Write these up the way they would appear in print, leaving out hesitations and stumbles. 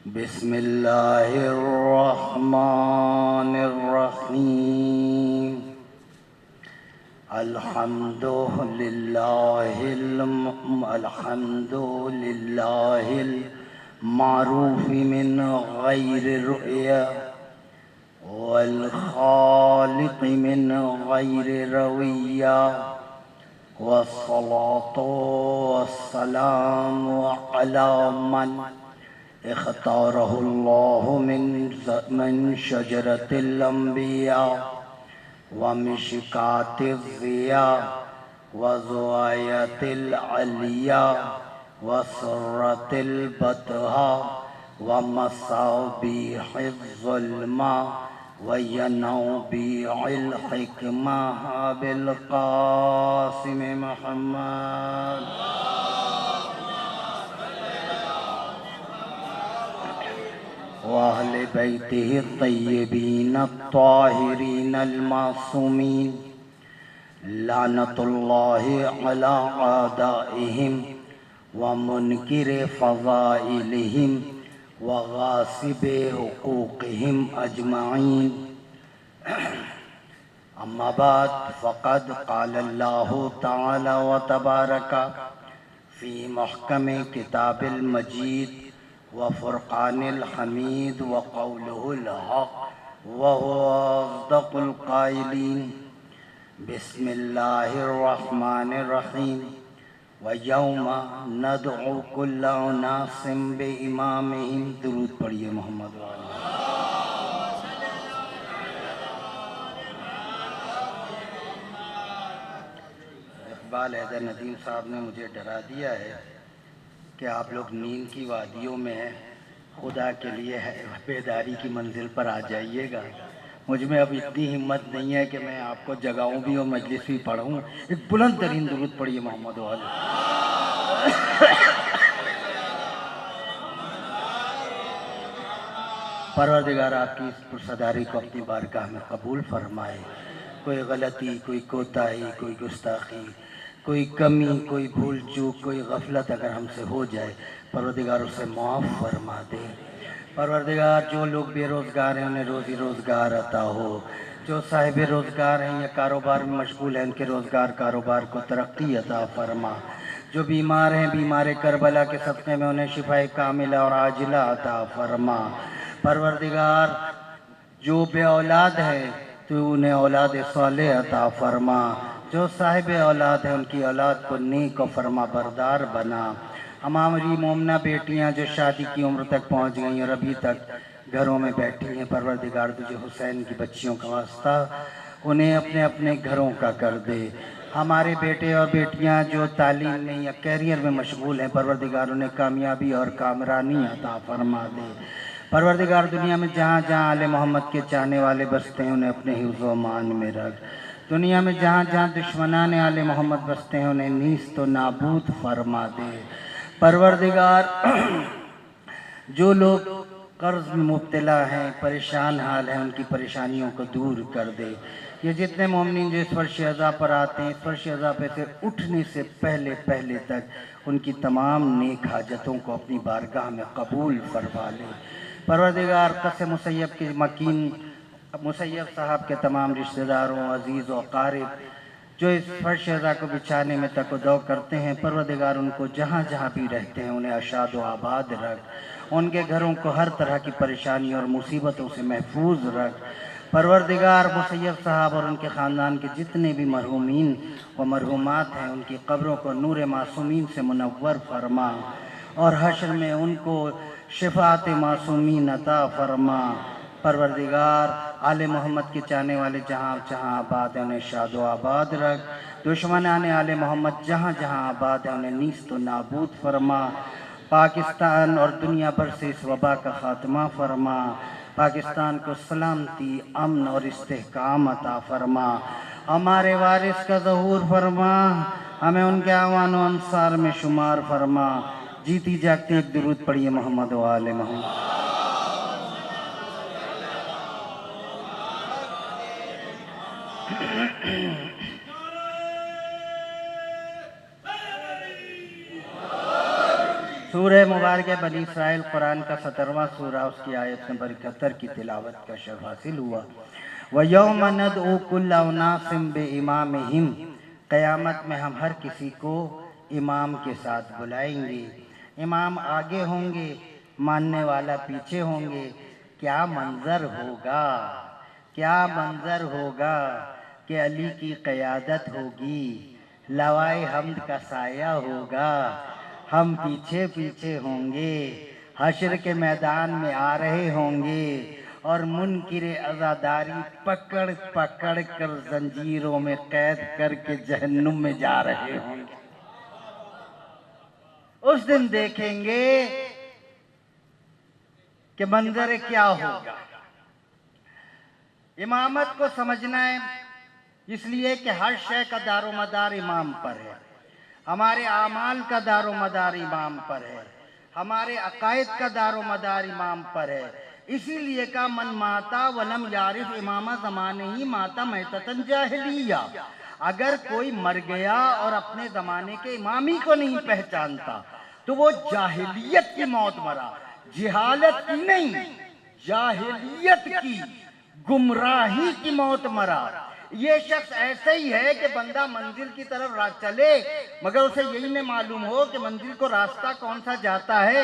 بسم اللہ الرحمن الرحیم الحمد للہ المعروف من غیر رؤیا والخالق من غیر رویہ والصلاة والسلام علی من اختارہ اللہ من شجرۃ الانبیاء ومشکاة الضیاء وزوایۃ العلیاء وسرۃ البطحاء ومصابیح الظلماء وینوبیع الحکمہ بالقاسم محمد وأهل بيته الطيبين الطاهرين المعصومين لعنة الله على أعدائهم ومنكر فضائلهم وغاصب حقوقهم أجمعين أما بعد فقد قال الله تعالى وتبارك في محكم كتاب المجيد وفرقان الحمید وقوله الحق وهو أصدق القائلين بسم اللہ الرحمن الرحیم ویوم ندعو کل اناس بامامہم درود پڑھیے محمد وعلیہ اقبال حیدر ندیم صاحب نے مجھے ڈرا دیا ہے کہ آپ لوگ نیند کی وادیوں میں ہیں، خدا کے لیے بیداری کی منزل پر آ جائیے گا۔ مجھ میں اب اتنی ہمت نہیں ہے کہ میں آپ کو جگاؤں بھی اور مجلس بھی پڑھوں۔ ایک بلند ترین درود پڑھیے محمد وعلیہ۔ پروردگار آپ کی اس پرسداری کو اپنی بارگاہ میں قبول فرمائے۔ کوئی غلطی، کوئی کوتاہی، کوئی گستاخی، کوئی کمی، کوئی بھول چوک، کوئی غفلت اگر ہم سے ہو جائے پروردگار اسے معاف فرما دے۔ پروردگار جو لوگ بے روزگار ہیں انہیں روزی روزگار عطا ہو، جو صاحب روزگار ہیں یا کاروبار میں مشغول ہیں ان کے روزگار کاروبار کو ترقی عطا فرما، جو بیمار ہیں بیمار کربلا کے صدقے میں انہیں شفائے کاملہ اور عاجلہ عطا فرما۔ پروردگار جو بے اولاد ہے تو انہیں اولاد صالح عطا فرما، جو صاحب اولاد ہیں ان کی اولاد کو نیک و فرما بردار بنا۔ ہماری مومنہ بیٹیاں جو شادی کی عمر تک پہنچ گئیں اور ابھی تک گھروں میں بیٹھی ہیں، پروردگار تجھے حسین کی بچیوں کا واسطہ انہیں اپنے اپنے گھروں کا کر دے۔ ہمارے بیٹے اور بیٹیاں جو تعلیم میں یا کیریئر میں مشغول ہیں پروردگار انہیں کامیابی اور کامرانی عطا فرما دے۔ پروردگار دنیا میں جہاں جہاں آل محمد کے چاہنے والے بستے ہیں انہیں اپنے حفظ و امان میں رکھ۔ دنیا میں جہاں جہاں دشمنان آل محمد بستے ہیں انہیں نیست و نابود فرما دے۔ پروردگار جو لوگ قرض میں مبتلا ہیں، پریشان حال ہیں، ان کی پریشانیوں کو دور کر دے۔ یہ جتنے مومنین جو اس فرش عزا پر آتے ہیں، اس فرش عزا پہ سے اٹھنے سے پہلے تک ان کی تمام نیک حاجتوں کو اپنی بارگاہ میں قبول فرما لے۔ پروردگار قصر مسیب کے مکین مسیب صاحب کے تمام رشتہ داروں، عزیز و اقارب جو اس فرش عزا کو بچھانے میں تک و دو کرتے ہیں، پروردگار ان کو جہاں جہاں بھی رہتے ہیں انہیں اشاد و آباد رکھ، ان کے گھروں کو ہر طرح کی پریشانی اور مصیبتوں سے محفوظ رکھ۔ پروردگار مسیب صاحب اور ان کے خاندان کے جتنے بھی مرحومین و مرحومات ہیں ان کی قبروں کو نور معصومین سے منور فرما اور حشر میں ان کو شفاعت معصومین عطا فرما۔ پروردگار آل محمد کے چاہنے والے جہاں جہاں آباد ہیں انہیں شاد و آباد رکھ، دشمنان آل محمد جہاں جہاں آباد ہیں انہیں نیست و نابود فرما۔ پاکستان اور دنیا بھر سے اس وبا کا خاتمہ فرما، پاکستان کو سلامتی، امن اور استحکام عطا فرما، ہمارے وارث کا ظہور فرما، ہمیں ان کے اعوان و انصار میں شمار فرما۔ جیتی جاگتی ایک درود پڑھیے محمد و آل محمد۔ سورہ مبارک بنی اسرائیل قرآن کا 17واں سورہ، اس کی آیت نمبر 71 کی تلاوت کا شرف حاصل ہوا۔ وَيَوْمَ نَدْعُو كُلَّ أُنَاسٍ بِإِمَامِهِمْ، قیامت میں ہم ہر کسی کو امام کے ساتھ بلائیں گے، امام آگے ہوں گے، ماننے والا پیچھے ہوں گے۔ کیا منظر ہوگا، کیا منظر ہوگا کہ علی کی قیادت ہوگی، لوائے حمد کا سایہ ہوگا، ہم پیچھے پیچھے ہوں گے، حشر کے میدان میں آ رہے ہوں گے اور منکر عزاداری پکڑ پکڑ کر زنجیروں میں قید کر کے جہنم میں جا رہے ہوں گے۔ اس دن دیکھیں گے کہ منظر کیا ہوگا۔ امامت کو سمجھنا ہے اس لیے کہ ہر شے کا دار و مدار امام پر ہے، ہمارے اعمال کا دار و مدار امام پر ہے، ہمارے عقائد کا دار و مدار امام پر ہے۔ اسی لیے کا من ماتا ولم یعرف امام زمانے ہی ماتا میتتن جاہلیہ، اگر کوئی مر گیا اور اپنے زمانے کے امامی کو نہیں پہچانتا تو وہ جاہلیت کی موت مرا، جہالت کی نہیں، جاہلیت کی، گمراہی کی موت مرا۔ یہ شخص ایسے ہی ہے کہ بندہ منزل کی طرف چلے مگر اسے یہی نہیں معلوم ہو کہ منزل کو راستہ کون سا جاتا ہے،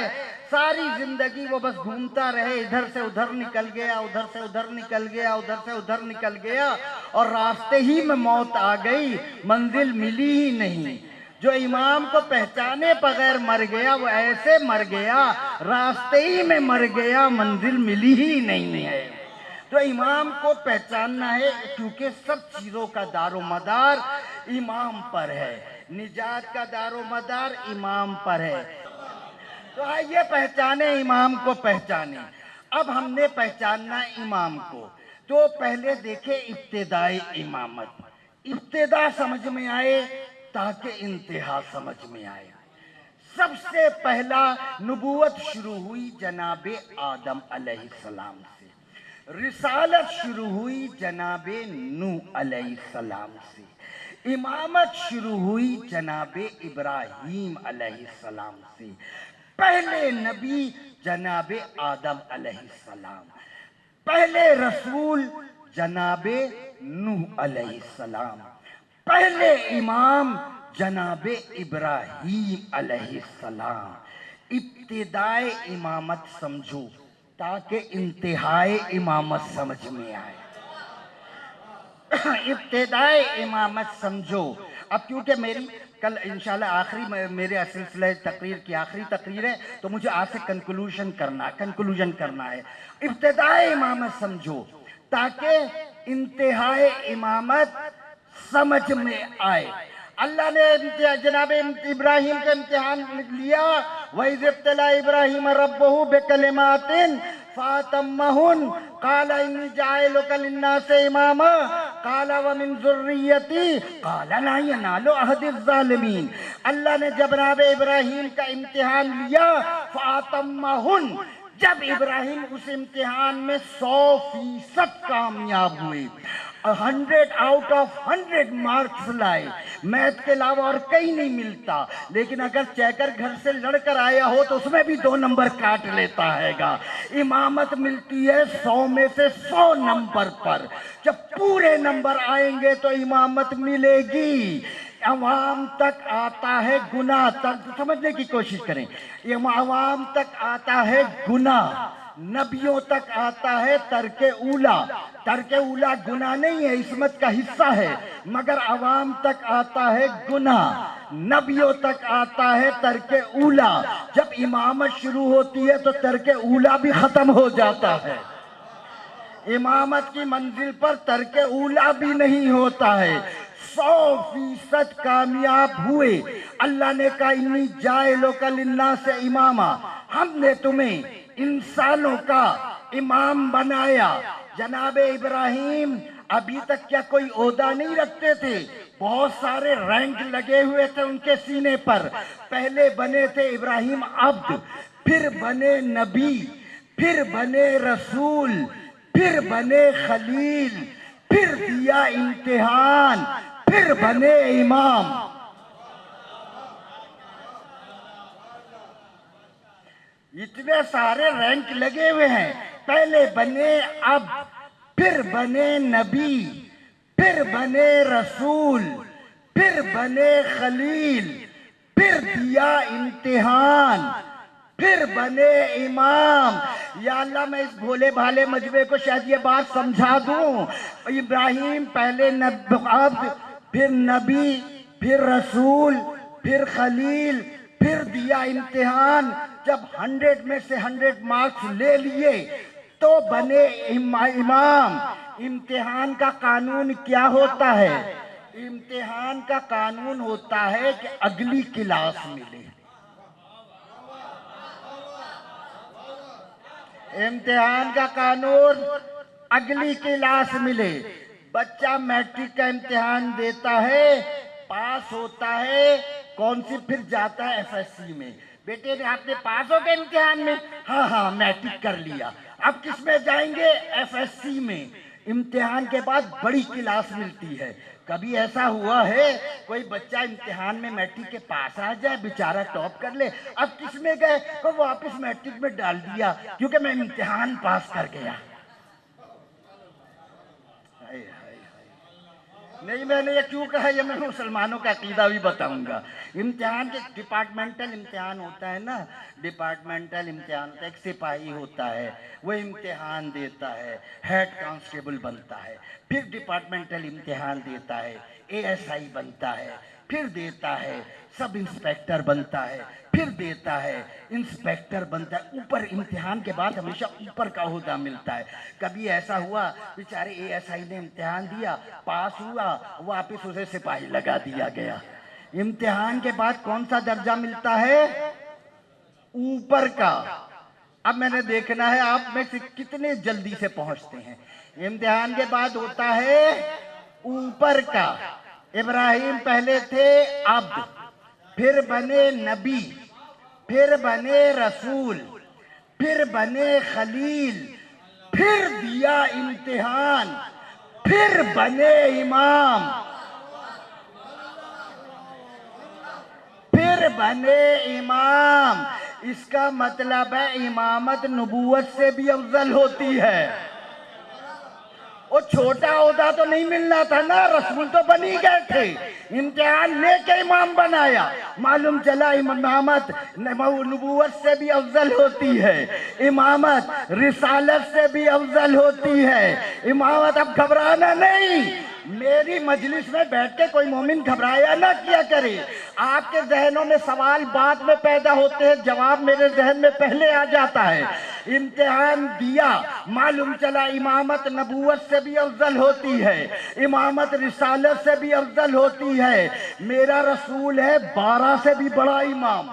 ساری زندگی وہ بس گھومتا رہے، ادھر سے ادھر نکل گیا، ادھر سے ادھر نکل گیا، ادھر سے ادھر نکل گیا اور راستے ہی میں موت آ گئی، منزل ملی ہی نہیں۔ جو امام کو پہچانے بغیر مر گیا وہ ایسے مر گیا، راستے ہی میں مر گیا، منزل ملی ہی نہیں ہے۔ تو امام کو پہچاننا ہے کیونکہ سب چیزوں کا دار و مدار امام پر ہے، نجات کا دار و مدار امام پر ہے۔ تو آئیے پہچانے امام کو، پہچانے۔ اب ہم نے پہچاننا امام کو تو پہلے دیکھے ابتدائی امامت، ابتدا سمجھ میں آئے تاکہ انتہا سمجھ میں آئے۔ سب سے پہلا نبوت شروع ہوئی جناب آدم علیہ السلام سے، رسالت شروع ہوئی جناب نوح علیہ السلام سے، امامت شروع ہوئی جناب ابراہیم علیہ السلام سے، پہلے نبی جناب آدم علیہ السلام، پہلے رسول جناب نوح علیہ السلام، پہلے امام جناب ابراہیم علیہ السلام۔ ابتدائے امامت سمجھو تاکہ انتہائے امامت سمجھ میں آئے۔ ابتدائے امامت سمجھو۔ اب کیونکہ میری کل انشاءاللہ آخری میرے سلسلہ تقریر کی آخری تقریر ہے تو مجھے آج سے کنکلوژن کرنا ہے۔ ابتدائے امامت سمجھو تاکہ انتہائے امامت سمجھ میں آئے۔ اللہ نے جناب ابراہیم کا امتحان لیا، وَإِذِ ابْتَلَىٰ إِبْرَاهِيمَ رَبُّهُ بِكَلِمَاتٍ فَأَتَمَّهُنَّ قَالَ إِنِّي جَاعِلُكَ لِلنَّاسِ إِمَامًا قَالَ وَمِن ذُرِّيَّتِي قَالَ لَا يَنَالُ عَهْدِ الظَّالِمِينَ۔ اللہ نے جناب ابراہیم کا امتحان لیا، فَأَتَمَّهُنَّ، جب ابراہیم اس امتحان میں 100% کامیاب ہوئے، 100 آؤٹ آف 100 مارکس لائے، میتھ کے علاوہ اور کہیں نہیں ملتا، لیکن اگر چیکر گھر سے لڑ کر آیا ہو تو اس میں بھی 2 نمبر کاٹ لیتا ہے گا۔ امامت ملتی ہے 100 میں سے 100 نمبر پر، جب پورے نمبر آئیں گے تو امامت ملے گی۔ عوام تک آتا ہے گناہ، سمجھنے کی کوشش کریں، عوام تک آتا ہے گناہ، نبیوں تک آتا ہے ترک اولا۔ ترک اولا گناہ نہیں ہے، عصمت کا حصہ ہے، مگر عوام تک آتا ہے گناہ، نبیوں تک آتا ہے ترک اولا۔ جب امامت شروع ہوتی ہے تو ترک اولا بھی ختم ہو جاتا ہے، امامت کی منزل پر ترک اولا بھی نہیں ہوتا ہے۔ 100% کامیاب ہوئے، اللہ نے کہا انی جاعلک للناس اماما، ہم نے تمہیں انسانوں کا امام بنایا۔ جناب ابراہیم ابھی تک کیا کوئی عہدہ نہیں رکھتے تھے، بہت سارے رینک لگے ہوئے تھے ان کے سینے پر۔ پہلے بنے تھے ابراہیم عبد، پھر بنے نبی، پھر بنے رسول، پھر بنے خلیل، پھر دیا امتحان، پھر بنے امام۔ اتنے سارے رینک لگے ہوئے ہیں، پہلے بنے اب، پھر بنے نبی، پھر بنے رسول، پھر بنے خلیل، پھر دیا امتحان، پھر بنے امام۔ یا اللہ میں اس بھولے بھالے مجمع کو شاید یہ بات سمجھا دوں، ابراہیم پہلے عبد، پھر نبی، پھر رسول، پھر خلیل، پھر دیا امتحان۔ جب 100 میں سے 100 مارکس لے لیے تو بنے امام۔ امتحان کا قانون کیا ہوتا ہے؟ امتحان کا قانون ہوتا ہے کہ اگلی کلاس ملے۔ امتحان کا قانون اگلی کلاس ملے۔ بچہ میٹرک کا امتحان دیتا ہے، پاس ہوتا ہے، کون سی پھر جاتا ہے ایف ایس سی میں۔ بیٹے آپ نے پاس ہو گئے امتحان میں؟ ہاں میٹرک کر لیا۔ اب کس میں جائیں گے؟ ایف ایس سی میں۔ امتحان کے بعد بڑی کلاس ملتی ہے۔ کبھی ایسا ہوا ہے کوئی بچہ امتحان میں میٹرک کے پاس آ جائے، بیچارہ ٹاپ کر لے، اب کس میں گئے؟ تو واپس میٹرک میں ڈال دیا کیونکہ میں امتحان پاس کر گیا۔ نہیں میں نے یہ کیوں کہا، یہ میں مسلمانوں کا عقیدہ بھی بتاؤں گا۔ امتحان کے ڈپارٹمنٹل امتحان ہوتا ہے نا، ڈپارٹمنٹل امتحان ہوتا ہے، ایک سپاہی ہوتا ہے، وہ امتحان دیتا ہے، ہیڈ کانسٹیبل بنتا ہے، پھر ڈپارٹمنٹل امتحان دیتا ہے، اے ایس آئی بنتا ہے، پھر دیتا ہے سب انسپیکٹر بنتا ہے، پھر دیتا ہے انسپیکٹر بنتا ہے۔ اوپر امتحان کے بعد ہمیشہ اوپر کا عہدہ ملتا ہے۔ کبھی ایسا ہوا بیچارے اے ایس آئی نے امتحان دیا، پاس ہوا، واپس اسے سپاہی لگا دیا گیا۔ امتحان کے بعد کون سا درجہ ملتا ہے؟ اوپر کا۔ اب میں نے دیکھنا ہے آپ میں سے کتنے جلدی سے پہنچتے ہیں۔ امتحان کے بعد ہوتا ہے اوپر کا۔ ابراہیم پہلے تھے عبد، پھر بنے نبی، پھر بنے رسول، پھر بنے خلیل، پھر دیا امتحان، پھر بنے امام، پھر بنے امام۔ اس کا مطلب ہے امامت نبوت سے بھی افضل ہوتی ہے۔ وہ چھوٹا عہدہ تو نہیں ملنا تھا نا، رسول تو بن ہی گئے تھے، امتحان لے کے امام بنایا۔ معلوم چلا امامت نبوت سے بھی افضل ہوتی ہے، امامت رسالت سے بھی افضل ہوتی ہے۔ امامت اب گھبرانا نہیں۔ میری مجلس میں بیٹھ کے کوئی مومن گھبرایا نہ کیا کرے۔ آپ کے ذہنوں میں سوال بعد میں پیدا ہوتے ہیں، جواب میرے ذہن میں پہلے آ جاتا ہے۔ امتحان دیا، معلوم چلا امامت نبوت سے بھی افضل ہوتی ہے، امامت رسالت سے بھی افضل ہوتی ہے۔ میرا رسول ہے 12 سے بھی بڑا امام۔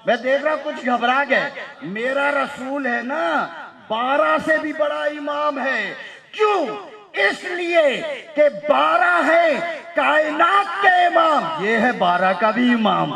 میں دیکھ رہا ہوں کچھ گھبرا گئے۔ میرا رسول ہے نا 12 سے بھی بڑا امام ہے۔ کیوں؟ اس لیے کہ 12 ہے کائنات کے امام، یہ ہے 12 کا بھی امام۔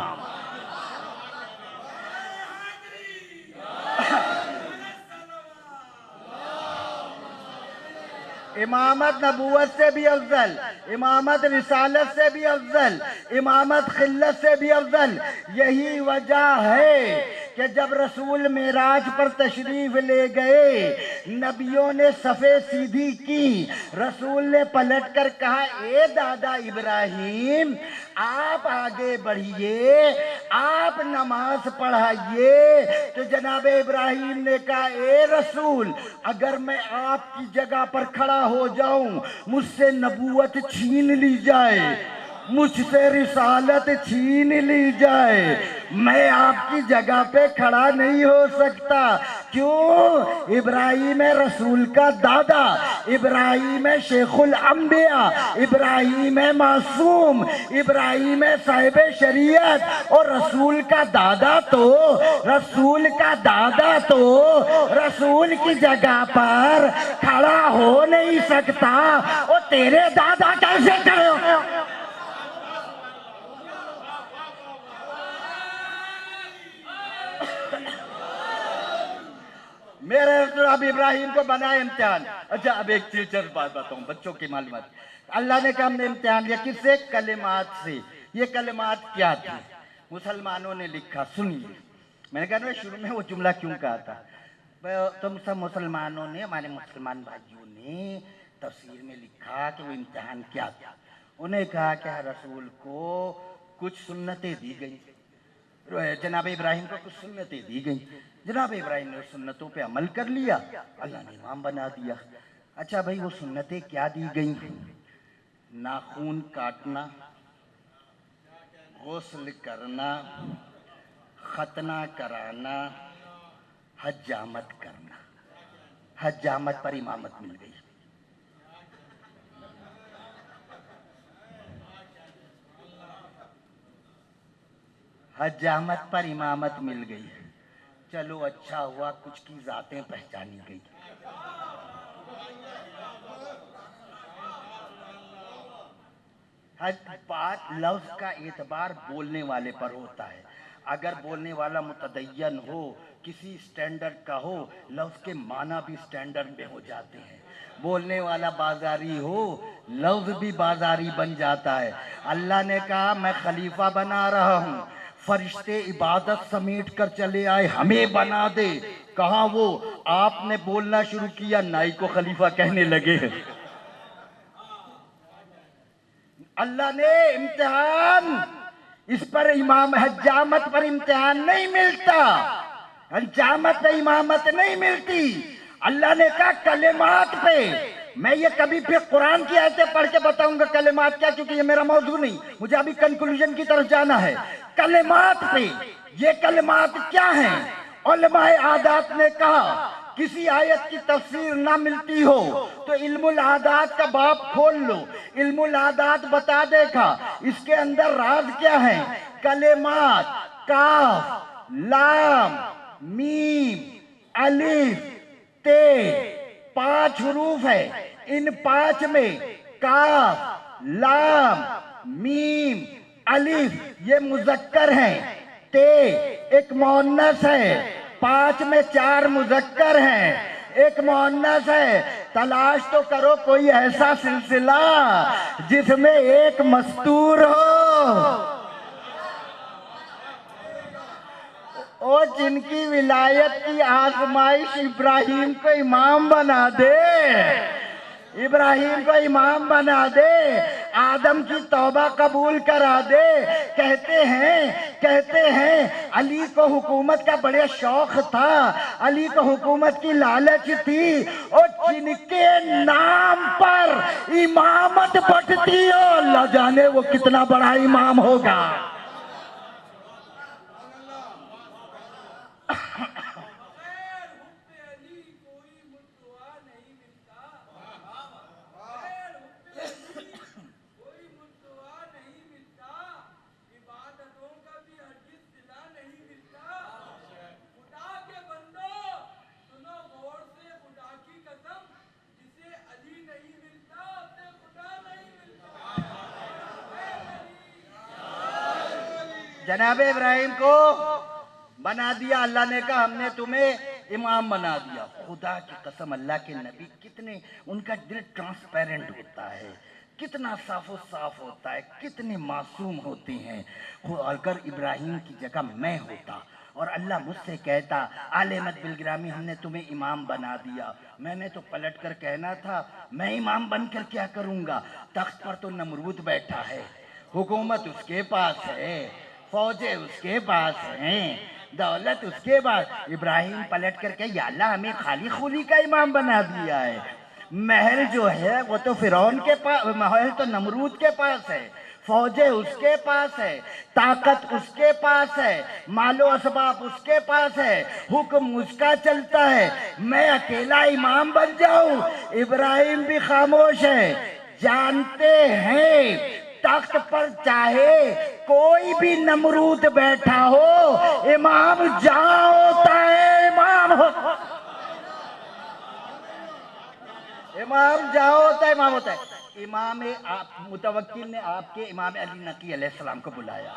امامت نبوت سے بھی افضل، امامت رسالت سے بھی افضل، امامت خلت سے بھی افضل۔ یہی وجہ ہے کہ جب رسول معراج پر تشریف لے گئے، نبیوں نے صفیں سیدھی کی، رسول نے پلٹ کر کہا اے دادا ابراہیم آپ آگے بڑھیے، آپ نماز پڑھائیے۔ تو جناب ابراہیم نے کہا اے رسول اگر میں آپ کی جگہ پر کھڑا ہو جاؤں، مجھ سے نبوت چھین لی جائے، مجھ سے رسالت چھین لی جائے، میں آپ کی جگہ پہ کھڑا نہیں ہو سکتا۔ کیوں؟ ابراہیم ہے رسول کا دادا، ابراہیم ہے شیخ الانبیاء، ابراہیم ہے معصوم، ابراہیم ہے صاحب شریعت، اور رسول کا دادا تو رسول کی جگہ پر کھڑا ہو نہیں سکتا۔ اور تیرے دادا کیسے کھڑے ہو؟ میرے رسول اب ابراہیم کو بنائے امتحان۔ اچھا اب ایک دلچسپ بات بتاؤں بچوں کی معلومات۔ اللہ نے کہا ہم نے امتحان لیا کس سے؟ کلمات سے۔ یہ کلمات کیا تھی؟ مسلمانوں نے لکھا، سنیے. میں نے کہا نا شروع میں وہ جملہ کیوں کہا تھا. تم سب مسلمانوں نے، ہمارے مسلمان بھائیوں نے تفسیر میں لکھا کہ وہ امتحان کیا تھا. انہیں کہا کہ رسول کو کچھ سنتیں دی گئیں، جناب ابراہیم کو کچھ سنتیں دی گئیں. جناب ابراہیم نے سنتوں پہ عمل کر لیا، اللہ نے امام بنا دیا. اچھا بھائی، وہ سنتیں کیا دی گئیں؟ ناخون کاٹنا، غسل کرنا، ختنہ کرانا، حجامت کرنا. حجامت پر امامت مل گئی. حجامت پر امامت مل گئی. چلو اچھا ہوا کچھ کی ذاتیں پہچانی گئی. بات لفظ کا اعتبار بولنے والے پر ہوتا ہے. اگر بولنے والا متدین ہو، کسی سٹینڈرڈ کا ہو، لفظ کے معنی بھی سٹینڈرڈ میں ہو جاتے ہیں. بولنے والا بازاری ہو، لفظ بھی بازاری بن جاتا ہے. اللہ نے کہا میں خلیفہ بنا رہا ہوں، فرشتے عبادت سمیٹ کر چلے آئے ہمیں بنا دے. کہاں وہ؟ آپ نے بولنا شروع کیا، نائی کو خلیفہ کہنے لگے. اللہ نے امتحان اس پر امام، حجامت پر امتحان نہیں ملتا، حجامت پہ امامت نہیں ملتی. اللہ نے کہا کلمات پہ. میں یہ کبھی پھر قرآن کی آیتیں پڑھ کے بتاؤں گا کلمات کیا، کیونکہ یہ میرا موضوع نہیں، مجھے ابھی کنکلوژن کی طرف جانا ہے. کلمات پہ یہ کلمات کیا ہیں؟ علماء عادات نے کہا کسی آیت کی تفسیر نہ ملتی ہو تو علم العادات کا باب کھول لو. علم العادات بتا دے گا اس کے اندر راز کیا ہے. کلمات کاف، لام، میم، الف، تے، 5 حروف ہے. ان 5 میں کاف، لام، میم، الف یہ مذکر ہیں. تے ایک مؤنث ہے. 5 میں 4 مذکر ہیں، ایک مؤنث ہے. تلاش تو کرو کوئی ایسا سلسلہ جس میں ایک مستور ہو، اور جن کی ولایت کی آزمائش ابراہیم کو امام بنا دے. ابراہیم کو امام بنا دے، آدم کی توبہ قبول کرا دے. کہتے ہیں علی کو حکومت کا بڑے شوق تھا، علی کو حکومت کی لالچ تھی، اور جن کے نام پر امامت بٹتی ہو اللہ جانے وہ کتنا بڑا امام ہوگا. جناب ابراہیم کو بنا دیا اللہ نے کہا ہم نے تمہیں امام بنا دیا. خدا کی قسم اللہ کے نبی کتنے، ان کا دل ٹرانسپیرنٹ ہوتا ہے، کتنا صاف و صاف ہوتا ہے، کتنے معصوم ہوتے ہیں. اگر ابراہیم کی جگہ میں ہوتا اور اللہ مجھ سے کہتا آل احمد بالگرامی ہم نے تمہیں امام بنا دیا، میں نے تو پلٹ کر کہنا تھا میں امام بن کر کیا کروں گا. تخت پر تو نمرود بیٹھا ہے، حکومت اس کے پاس ہے، فوجیں اس کے پاس ہیں، دولت اس کے پاس. ابراہیم پلٹ کر کہ یا اللہ ہمیں خالی خولی کا امام بنا دیا ہے. محل جو ہے وہ تو فرعون کے پاس، محل تو نمرود کے پاس ہے، فوجیں اس کے پاس ہے، طاقت اس کے پاس ہے، مال و اسباب اس کے پاس ہے، حکم اس کا چلتا ہے. میں اکیلا امام بن جاؤں؟ ابراہیم بھی خاموش ہے. جانتے ہیں تخت پر چاہے کوئی بھی نمرود بیٹھا ہو، امام جہاں ہوتا ہے امام ہوتا ہے. امام جہاں ہوتا ہے امام ہوتا ہے. امام متوکل نے آپ کے امام علی نقی علیہ السلام کو بلایا.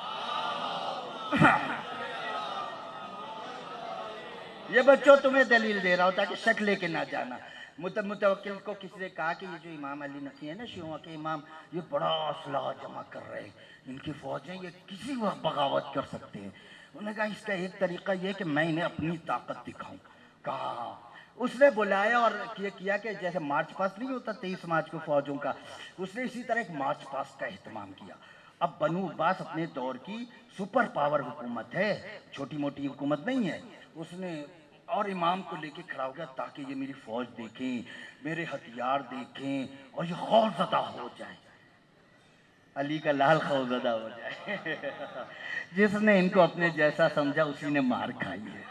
یہ بچوں تمہیں دلیل دے رہا ہوں تاکہ شک لے کے نہ جانا. متوکل کو کسی نے کہا کہ یہ جو امام علی نقی ہے نا شیعوں کے امام، یہ بڑا اسلحہ جمع کر رہے ہیں، ان کی فوجیں یہ کسی وقت بغاوت کر سکتے ہیں۔ انہوں نے کہا اس کا ایک طریقہ یہ کہ میں انہیں اپنی طاقت دکھاؤں۔ کہا اس نے بلایا اور یہ کیا کہ جیسے مارچ پاسٹ نہیں ہوتا 23 مارچ کو فوجوں کا، اس نے اسی طرح ایک مارچ پاسٹ کا اہتمام کیا۔ اب بنو عباس اپنے دور کی سپر پاور حکومت ہے، چھوٹی موٹی حکومت نہیں ہے۔ اس نے اور امام کو لے کے کھڑا ہو گیا تاکہ یہ میری فوج دیکھیں، میرے ہتھیار دیکھیں اور یہ خوفزدہ ہو جائیں، علی کا لال خوفزدہ ہو جائے۔ جس نے ان کو اپنے جیسا سمجھا اسی نے مار کھائی ہے۔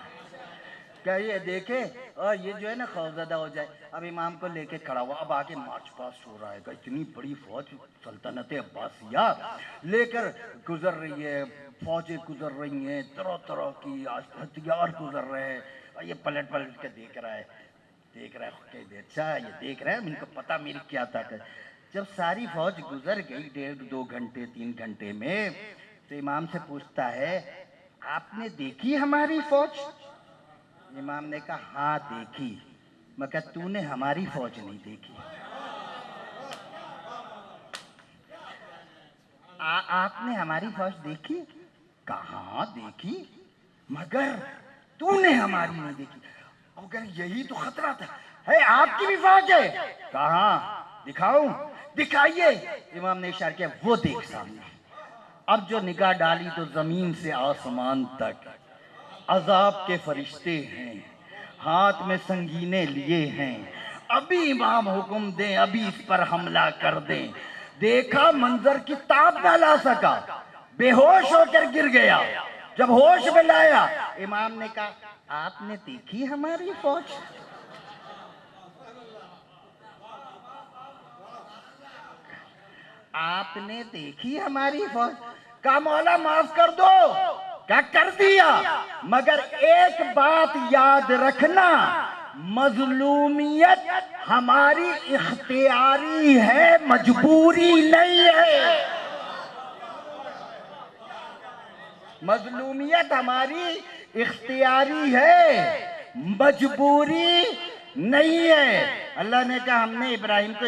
کیا یہ دیکھے اور یہ جو ہے نا خوفزدہ ہو جائے۔ اب امام کو لے کے کھڑا ہوا، اب آگے مارچ پاسٹ ہو رہا ہے، اتنی بڑی فوج سلطنت عباسیہ لے کر گزر رہی ہے، فوجیں گزر رہی ہیں، طرح طرح کی ہتھیار گزر رہے ہیں، اور یہ پلٹ پلٹ کے دیکھ رہا ہے اچھا یہ دیکھ رہا ہے، ان کو پتا میری کیا طاقت۔ جب ساری فوج گزر گئی 1.5 گھنٹے 3 گھنٹے میں، تو امام سے پوچھتا ہے آپ نے دیکھی ہماری فوج؟ امام نے کہا ہاں دیکھی، مگر تو نے ہماری فوج نہیں دیکھی۔ آپ نے ہماری فوج دیکھی؟ کہاں دیکھی، مگر تو نے ہماری نہیں دیکھی۔ اگر یہی تو خطرہ تھا، ہے آپ کی بھی فوج ہے؟ کہاں دکھاؤں؟ دکھائیے۔ امام نے اشارہ کیا، وہ دیکھ سامنے۔ اب جو نگاہ ڈالی تو زمین سے آسمان تک عذاب کے فرشتے ہیں، ہاتھ میں سنگینے لیے ہیں، ابھی امام حکم دیں، ابھی اس پر حملہ کر دیں۔ دیکھا منظر کی تاب نہ لا سکا، بے ہوش ہو کر گر گیا۔ جب ہوش میں لایا امام نے کہا آپ نے دیکھی ہماری فوج؟ آپ نے دیکھی ہماری فوج؟ کہا مولا معاف کر دو۔ کیا کر دیا، مگر ایک بات یاد رکھنا، مظلومیت ہماری اختیاری ہے، مجبوری نہیں ہے۔ مظلومیت ہماری اختیاری ہے، مجبوری نہیں ہے۔ اللہ نے کہا ہم نے ابراہیم کو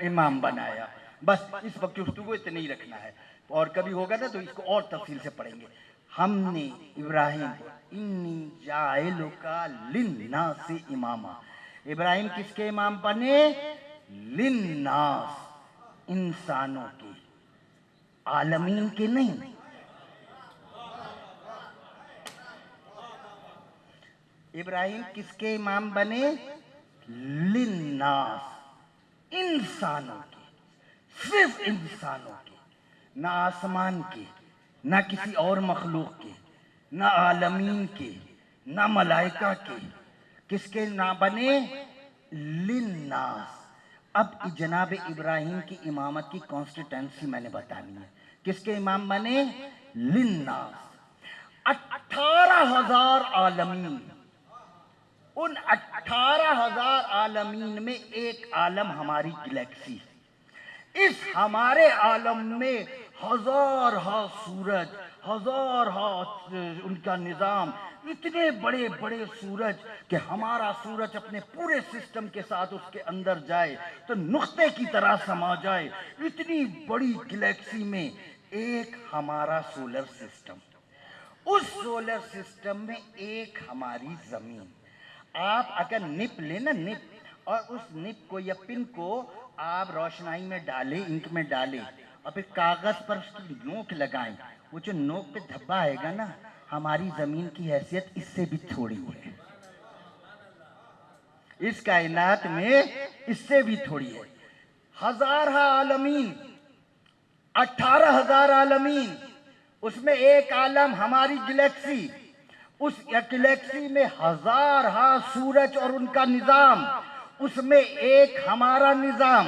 امام بنایا۔ بس اس وقت گفتگو اتنا ہی رکھنا ہے، اور کبھی ہوگا نا تو اس کو اور تفصیل سے پڑھیں گے۔ ہم نے ابراہیم کو انی جاعلک للناس اماما، ابراہیم کس کے امام بنے؟ للناس، انسانوں کے، عالمین کے نہیں۔ ابراہیم کس کے امام بنے؟ للناس، انسانوں کے، صرف انسانوں کے، نہ آسمان کے، نہ کسی اور مخلوق کے، نہ عالمین کے، نہ ملائکہ کے۔ کس کے نام بنے؟ للناس۔ اب جناب ابراہیم کی امامت کی کانسٹیٹنسی میں نے بتانی ہے۔ کس کے امام بنے؟ للناس۔ 18,000 عالمین، ان 18,000 عالمین میں ایک عالم ہماری گلیکسی، اس ہمارے عالم میں ہزارہا سورج، ہزارہا ان کا نظام، اتنے بڑے بڑے سورج کہ ہمارا سورج اپنے پورے سسٹم کے ساتھ اس کے اندر جائے تو نقطے کی طرح سما جائے۔ اتنی بڑی گلیکسی میں ایک ہمارا سولر سسٹم، اس سولر سسٹم میں ایک ہماری زمین۔ آپ اگر نپ لیں نا، نپ، اور اس نپ کو یا پن کو آپ روشنائی میں ڈالیں، انک میں ڈالیں، اور پھر کاغذ پر اس کی نوک لگائیں، وہ جو نوک پہ دھبا آئے گا نا، ہماری زمین کی حیثیت اس سے بھی تھوڑی ہے، اس کائنات میں اس سے بھی تھوڑی ہے۔ ہزارہا عالمین، 18,000 عالمین، اس میں ایک عالم ہماری گلیکسی، اس گلیکسی میں ہزارہا سورج اور ان کا نظام، اس میں ایک ہمارا نظام،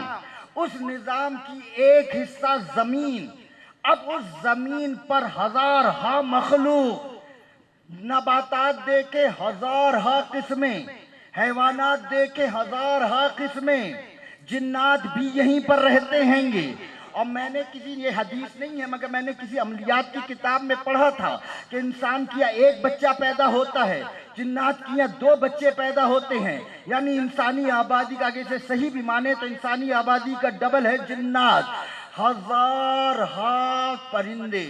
اس نظام کی ایک حصہ زمین۔ اب اس زمین پر ہزارہا مخلوق، نباتات دیکھے ہزارہا قسمیں، حیوانات دیکھے ہزارہا قسمیں، جنات بھی یہیں پر رہتے ہیں گے۔ اور میں نے کسی، یہ حدیث نہیں ہے مگر میں نے کسی عملیات کی کتاب میں پڑھا تھا کہ انسان کیا ایک بچہ پیدا ہوتا ہے جنات کی یہاں 2 بچے پیدا ہوتے ہیں، یعنی انسانی آبادی کا اگر اسے صحیح بھی مانے تو انسانی آبادی کا ڈبل ہے جنات۔ ہزارہا پرندے،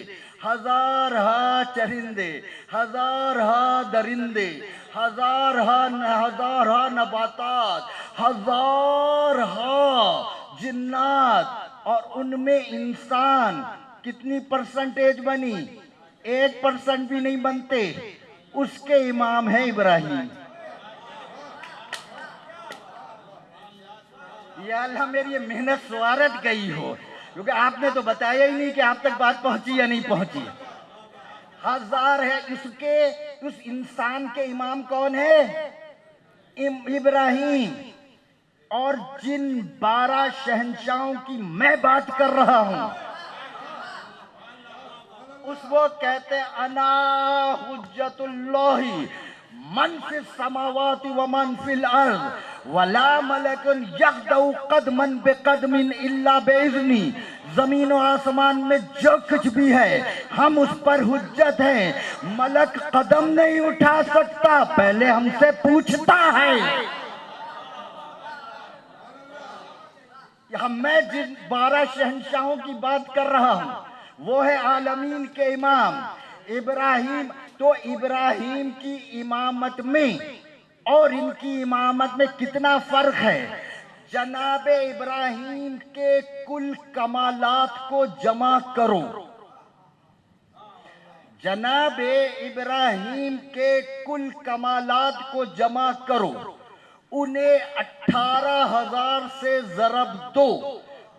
ہزارہا چرندے، ہزارہا درندے، ہزارہا نباتات، ہزارہا جنات، اور ان میں انسان کتنی پرسنٹیج بنی؟ 1% بھی نہیں بنتے۔ اس کے امام ہے ابراہیم۔ یا اللہ میری یہ محنت سوارت گئی ہو، کیونکہ آپ نے تو بتایا ہی نہیں کہ آپ تک بات پہنچی یا نہیں پہنچی۔ ہزار ہے اس انسان کے امام کون ہے؟ ابراہیم۔ اور جن 12 شہنشاہوں کی میں بات کر رہا ہوں، اس وہ کہتے ہیں انا حجت اللہ من فی السماوات ومن فی الارض ولا ملک یقدع قدما بقدم الا باذنی۔ زمین و آسمان میں جو کچھ بھی ہے ہم اس پر حجت ہیں، ملک قدم نہیں اٹھا سکتا، پہلے ہم سے پوچھتا ہے۔ یہاں میں جن 12 شہنشاہوں کی بات کر رہا ہوں وہ ہے عالمین کے امام ابراہیم۔ تو ابراہیم کی امامت میں اور ان کی امامت میں کتنا فرق ہے؟ جناب ابراہیم کے کل کمالات کو جمع کرو، جناب ابراہیم کے کل کمالات کو جمع کرو، انہیں 18,000 سے ضرب دو،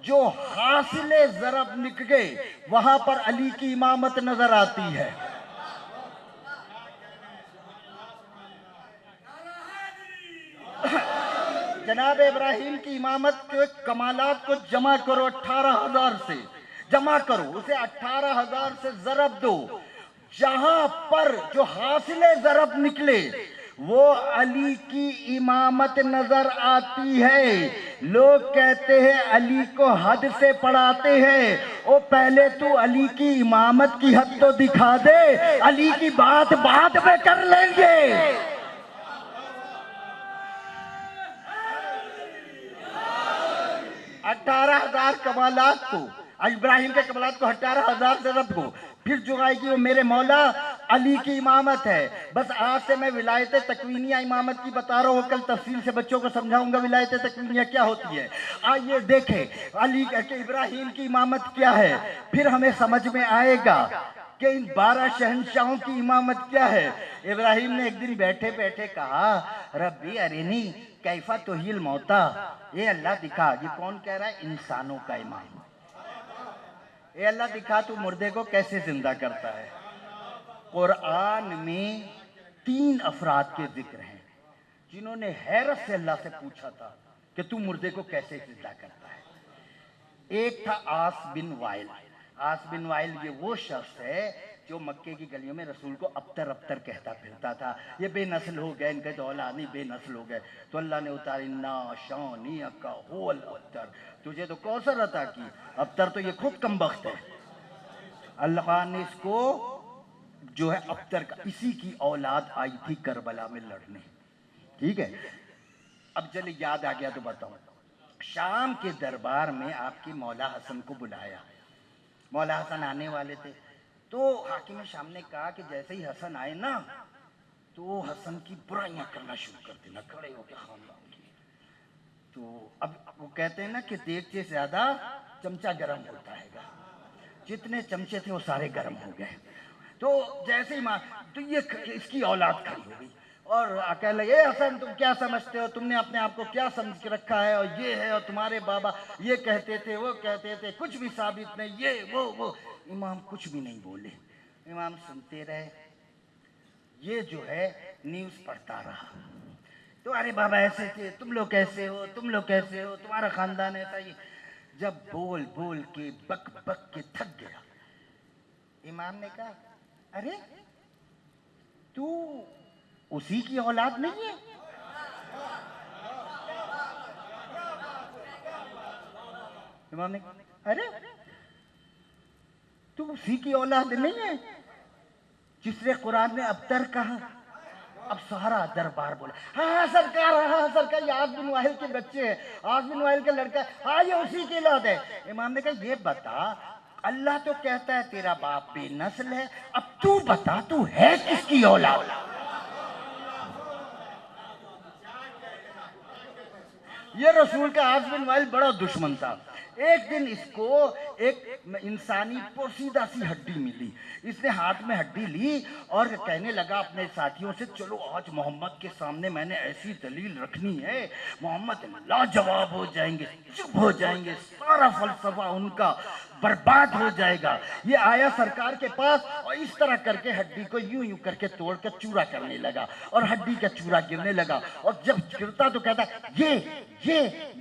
جو حاصل ضرب نکلے وہاں پر علی کی امامت نظر آتی ہے۔ جناب ابراہیم کی امامت کے کمالات کو جمع کرو 18,000 سے، جمع کرو اسے 18,000 سے ضرب دو، جہاں پر جو حاصل ضرب نکلے وہ علی کی امامت نظر آتی ہے۔ لوگ کہتے ہیں علی کو حد سے پڑھاتے ہیں، او پہلے تو علی کی امامت کی حد تو دکھا دے، علی کی بات بعد میں کر لیں گے۔ 18,000 کمالات کو، ابراہیم کے کمالات کو 18,000 سے ضرب کو، پھر جو آئے گی وہ میرے مولا علی کی امامت ہے۔ بس آج سے میں ولایت تکوینیہ امامت کی بتا رہا ہوں، کل تفصیل سے بچوں کو سمجھاؤں گا ولایت تکوینیہ کیا ہوتی ہے۔ آئیے دیکھیں علی کے ابراہیم کی امامت کیا ہے، پھر ہمیں سمجھ میں آئے گا کہ ان 12 شہنشاہوں کی امامت کیا ہے۔ ابراہیم نے ایک دن بیٹھے بیٹھے کہا ربی ارینی کیف تحیی الموتی، اے اللہ دکھا، یہ کون کہہ رہا ہے؟ انسانوں کا امام۔ اے اللہ دکھا تو مردے کو کیسے زندہ کرتا ہے۔ قرآن میں 3 افراد کے ذکر ہیں جنہوں نے حیرت سے اللہ سے پوچھا تھا کہ تو مردے کو کیسے زندہ کرتا ہے۔ ایک تھا عاص بن وائل۔ عاص بن وائل یہ وہ شخص ہے جو مکے کی گلیوں میں رسول کو ابتر ابتر کہتا پھرتا تھا، یہ بے نسل ہو گئے، ان کے تو اولاد نہیں، بے نسل ہو گئے۔ تو اللہ نے اتاری اِنَّا شَانِئَکَ هُوَ الْأَبْتَرُ، تجھے تو کوثر عطا کی، ابتر تو یہ خود کمبخت ہے۔ اللہ نے اس کو جو ہے ابتر کا، اسی کی اولاد آئی تھی کربلا میں لڑنے، ٹھیک ہے۔ اب چلے یاد آ گیا تو بتاؤں، شام کے دربار میں آپ کی مولا حسن کو بلایا، مولا حسن آنے والے تھے، تو حاکم شام نے کہا کہ جیسے ہی حسن آئے نا تو حسن کی برائیاں کرنا شروع کر دینا، کھڑے ہو کے خاندان کی۔ تو اب وہ کہتے ہیں نا کہ دیگچے سے زیادہ چمچہ گرم ہوتا ہے گا، جتنے چمچے تھے وہ سارے گرم ہو گئے۔ تو جیسے ہی تو یہ اس کی اولاد کھڑی ہو گئی اور کہنے لگے اے حسن تم کیا سمجھتے ہو، تم نے اپنے آپ کو کیا سمجھ کے رکھا ہے، اور یہ ہے، اور تمہارے بابا یہ کہتے تھے وہ کہتے تھے، کچھ بھی ثابت نہیں، یہ وہ۔ امام کچھ بھی نہیں بولے، امام سنتے رہے۔ یہ جو ہے نیوز پڑھتا رہا، تمہارے بابا ایسے تھے، تم لوگ کیسے ہو، تم لوگ کیسے ہو، تمہارا خاندان ایسا ہی۔ جب بول بول کے بک بک کے تھک گیا، امام نے کہا ارے تو اسی کی اولاد نہیں ہے؟ امام نے کہا ارے تو اسی کی اولاد نہیں ہے جس نے قرآن میں ابتر کہا؟ اب سارا دربار بولے ہاں سرکار، ہاں سرکار، یہ عاص بن وائل کے بچے ہیں، عاص بن وائل کا لڑکا ہے، ہاں یہ اسی کی اولاد ہے۔ امام نے کہا یہ بتا، اللہ تو کہتا ہے تیرا باپ بے نسل ہے، اب تو بتا تو ہے کس کی اولاد؟ یہ رسول کا عاص بن وائل بڑا دشمن تھا۔ ایک دن اس کو ایک انسانی پوسیدہ سی ہڈی ملی، اس نے ہاتھ میں ہڈی لی اور کہنے لگا اپنے ساتھیوں سے چلو آج محمد کے سامنے میں نے ایسی دلیل رکھنی ہے، محمد لاجواب ہو جائیں گے، چپ ہو جائیں گے، سارا فلسفہ ان کا برباد ہو جائے گا۔ یہ آیا سرکار کے پاس اور اس طرح کر کے ہڈی کو یوں یوں کر کے توڑ کے چورا کرنے لگا اور ہڈی کا چورا گرنے لگا، اور جب گرتا تو کہتا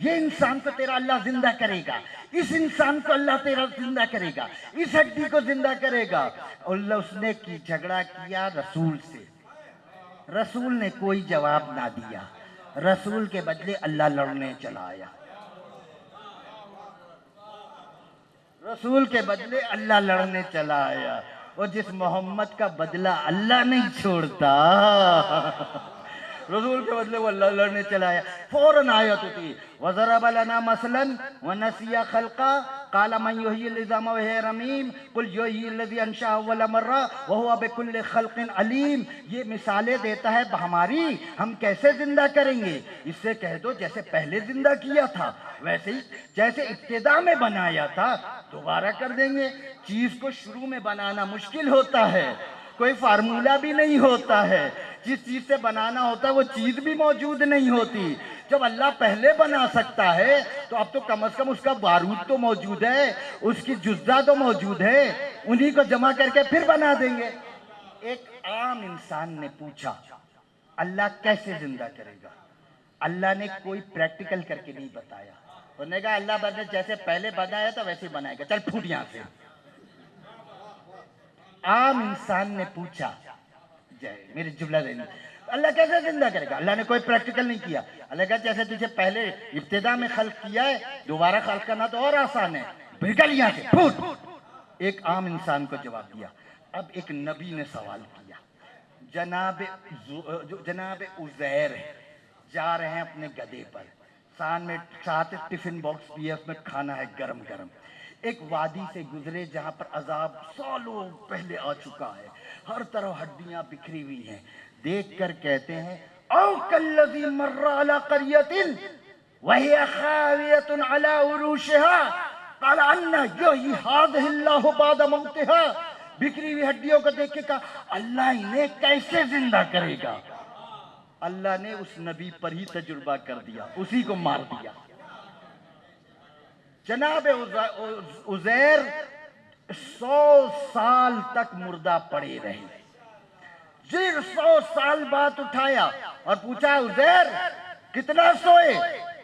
یہ انسان کو تیرا اللہ زندہ کرے گا، اس انسان کو اللہ تیرا زندہ کرے گا، اس ہڈی کو زندہ کرے گا۔ اللہ اس نے جھگڑا کیا رسول سے، رسول نے کوئی جواب نہ دیا، رسول کے بدلے اللہ لڑنے چلا آیا، رسول کے بدلے اللہ لڑنے چلا آیا۔ اور جس محمد کا بدلہ اللہ نہیں چھوڑتا، رسول کے بدلے وہ اللہ لڑنے چلا آیا۔ فوراً آیت ہوتی وَضَرَبَ لَنَا مَثْلًا وَنَسِيَ خَلْقًا قَالَ مَنْ يُحْيِي الْعِظَامَ وَهِيَ رَمِيمٌ قُلْ يُحْيِي الَّذِي أَنشَأَهَا أَوَّلَ مَرَّةٍ وَهُوَ بِكُلِّ خَلْقٍ عَلِيمٌ۔ یہ مثالیں دیتا ہے ہماری، ہم کیسے زندہ کریں گے؟ اس سے کہہ دو جیسے پہلے زندہ کیا تھا ویسے ہی، جیسے ابتدا میں بنایا تھا دوبارہ کر دیں گے۔ چیز کو شروع میں بنانا مشکل ہوتا ہے، کوئی فارمولہ بھی نہیں ہوتا ہے، جس چیز سے بنانا ہوتا ہے وہ چیز بھی موجود نہیں ہوتی۔ جب اللہ پہلے بنا سکتا ہے تو اب تو کم از کم اس کا بارود تو موجود ہے، اس کی جزا تو موجود ہے، انہی کو جمع کر کے پھر بنا دیں گے۔ ایک عام انسان نے پوچھا اللہ کیسے زندہ کرے گا؟ اللہ نے کوئی پریکٹیکل کر کے نہیں بتایا، انہوں نے کہا اللہ نے جیسے پہلے بنایا تھا ویسے ہی بنائے گا، چل پھوٹ یہاں سے۔ عام انسان نے پوچھا، میرے جملہ دینی، اللہ کیسے زندہ کرے گا؟ اللہ نے کوئی پریکٹیکل نہیں کیا، اللہ کہا جیسے تجھے پہلے ابتدا میں خلق کیا ہے دوبارہ خلق کرنا تو اور آسان ہے، نکل یہاں سے پھوٹ۔ ایک عام انسان کو جواب دیا۔ اب ایک نبی نے سوال کیا، جناب عزیر جا رہے ہیں اپنے گدھے پر، ساتھ ٹفن باکس بھی ہے، اس میں کھانا ہے گرم گرم، ایک وادی سے گزرے جہاں پر عذاب سالوں پہلے آ چکا ہے، ہر طرف ہڈیاں بکھری ہوئی ہیں، دیکھ کر کہتے ہیں او کالذی مر علی قریۃ وہی خاویۃ علی عروشها قال ان یحیی ہذہ اللہ بعد موتها۔ بکھری ہوئی ہڈیوں کو دیکھ کے کہا اللہ انہیں کیسے زندہ کرے گا؟ اللہ نے اس نبی پر ہی تجربہ کر دیا، اسی کو مار دیا۔ جناب عزیر 100 سال تک مردہ پڑے رہے، پھر 100 سال بعد اٹھایا اور پوچھا عزیر کتنا سوئے؟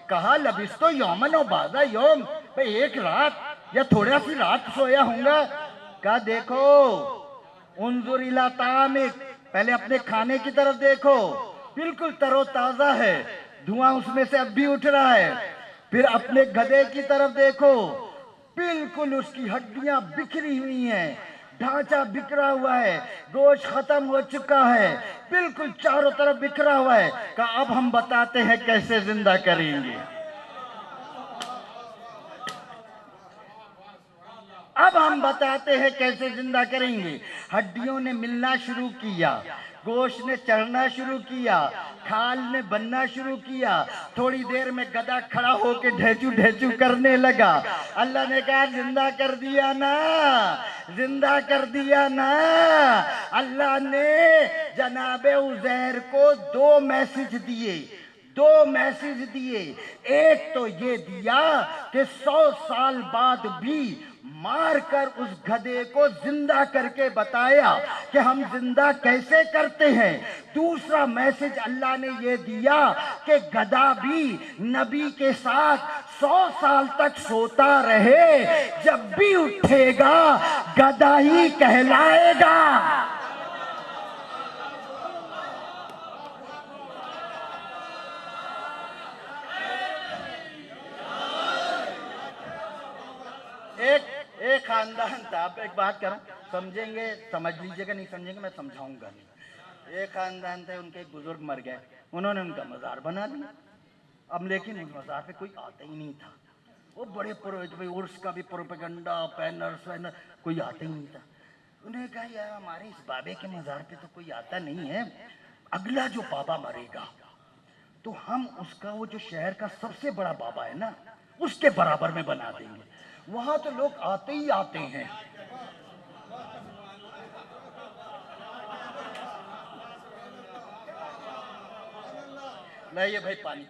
کہا لبثت یومن و بعض یوم، ایک رات یا تھوڑا سی رات سویا ہوں گا۔ کہا دیکھو انظر الی طعامک، پہلے اپنے کھانے کی طرف دیکھو، بالکل تر و تازہ ہے، دھواں اس میں سے اب بھی اٹھ رہا ہے۔ پھر اپنے گدھے کی طرف دیکھو، بالکل اس کی ہڈیاں بکھری ہوئی ہیں، ڈھانچہ بکھرا ہوا ہے، گوشت ختم ہو چکا ہے، بالکل چاروں طرف بکھرا ہوا ہے۔ کہا اب ہم بتاتے ہیں کیسے زندہ کریں گے، اب ہم بتاتے ہیں کیسے زندہ کریں گے۔ ہڈیوں نے ملنا شروع کیا، گوشت نے چڑھنا شروع کیا، کھال نے بننا شروع کیا، تھوڑی دیر میں گدھا کھڑا ہو کے ڈھیچو ڈھیچو کرنے لگا۔ اللہ نے کہا زندہ کر دیا نا، زندہ کر دیا نا۔ اللہ نے جناب عزیر کو 2 میسج دیے، 2 میسج دیے۔ ایک تو یہ دیا کہ 100 سال بعد بھی مار کر اس گدھے کو زندہ کر کے بتایا کہ ہم زندہ کیسے کرتے ہیں۔ دوسرا میسج اللہ نے یہ دیا کہ گدھا بھی نبی کے ساتھ 100 سال تک سوتا رہے، جب بھی اٹھے گا گدھا ہی کہلائے گا۔ ایک خاندان تھا، آپ ایک بات کروں، سمجھیں گے سمجھ لیجئے گا، نہیں سمجھیں گے میں سمجھاؤں گا نہیں۔ ایک خاندان تھے، ان کے ایک بزرگ مر گئے، انہوں نے ان کا مزار بنا دیا. اب لیکن اس مزار پہ کوئی آتا ہی نہیں تھا. وہ بڑے پروہت بھائی، عرس کا بھی پروپیگنڈا، پینرز وینر، کوئی آتا ہی نہیں تھا. انہوں نے کہا یار ہمارے اس بابے کے مزار پہ تو کوئی آتا نہیں ہے، اگلا جو بابا مرے گا تو ہم اس کا وہ جو شہر کا سب سے بڑا بابا ہے نا اس کے برابر میں بنا دیں گے. وہاں تو لوگ آتے ہی آتے ہیں. لائیے بھائی پانی.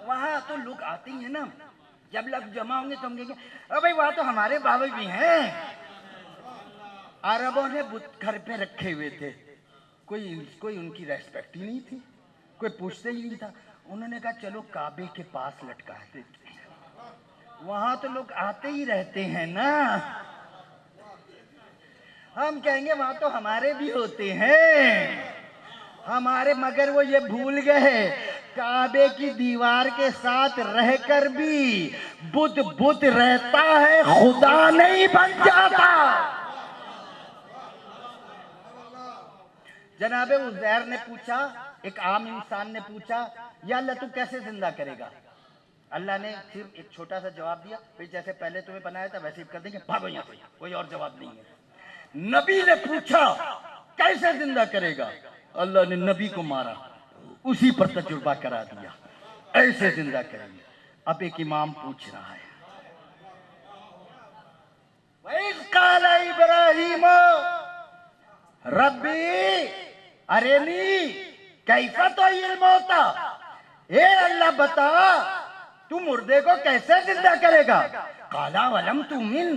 وہاں تو لوگ آتے ہی ہیں نا. جب لوگ جمع ہوں گے تو ہم کہیں گے ارے بھائی وہاں تو ہمارے بابا بھی ہیں. عربوں نے بت گھر پہ رکھے ہوئے تھے، کوئی ان کی ریسپیکٹ ہی نہیں تھی، کوئی پوچھتے ہی نہیں تھا. انہوں نے کہا چلو کعبے کے پاس لٹکا دیتے ہیں، وہاں تو لوگ آتے ہی رہتے ہیں نا. ہم کہیں گے وہاں تو ہمارے بھی ہوتے ہیں ہمارے، مگر وہ یہ بھول گئے کعبے کی دیوار کے ساتھ رہ کر بھی بت رہتا ہے، خدا نہیں بن جاتا. جناب عزیر نے پوچھا، ایک عام انسان نے پوچھا یا اللہ تو کیسے زندہ کرے گا؟ اللہ نے صرف ایک چھوٹا سا جواب دیا، بھئی جیسے پہلے تمہیں بنایا تھا ویسے ہی کر دیں گے، بھاگو یہاں سے. کوئی اور جواب نہیں ہے. نبی نے پوچھا کیسے زندہ کرے گا؟ اللہ نے نبی کو مارا، اسی پر تجربہ کرا دیا ایسے زندہ کریں گے. اب ایک امام پوچھ رہا ہے وَإِذْ قَالَ إِبْرَاهِيمُ رَبِّي أَرِنِي كَيْفَ تُحْيِي الْمَوْتَىٰ، اے اللہ بتا تو مردے کو کیسے زندہ کرے گا؟ قَالَ وَلَمْ تُؤْمِنْ،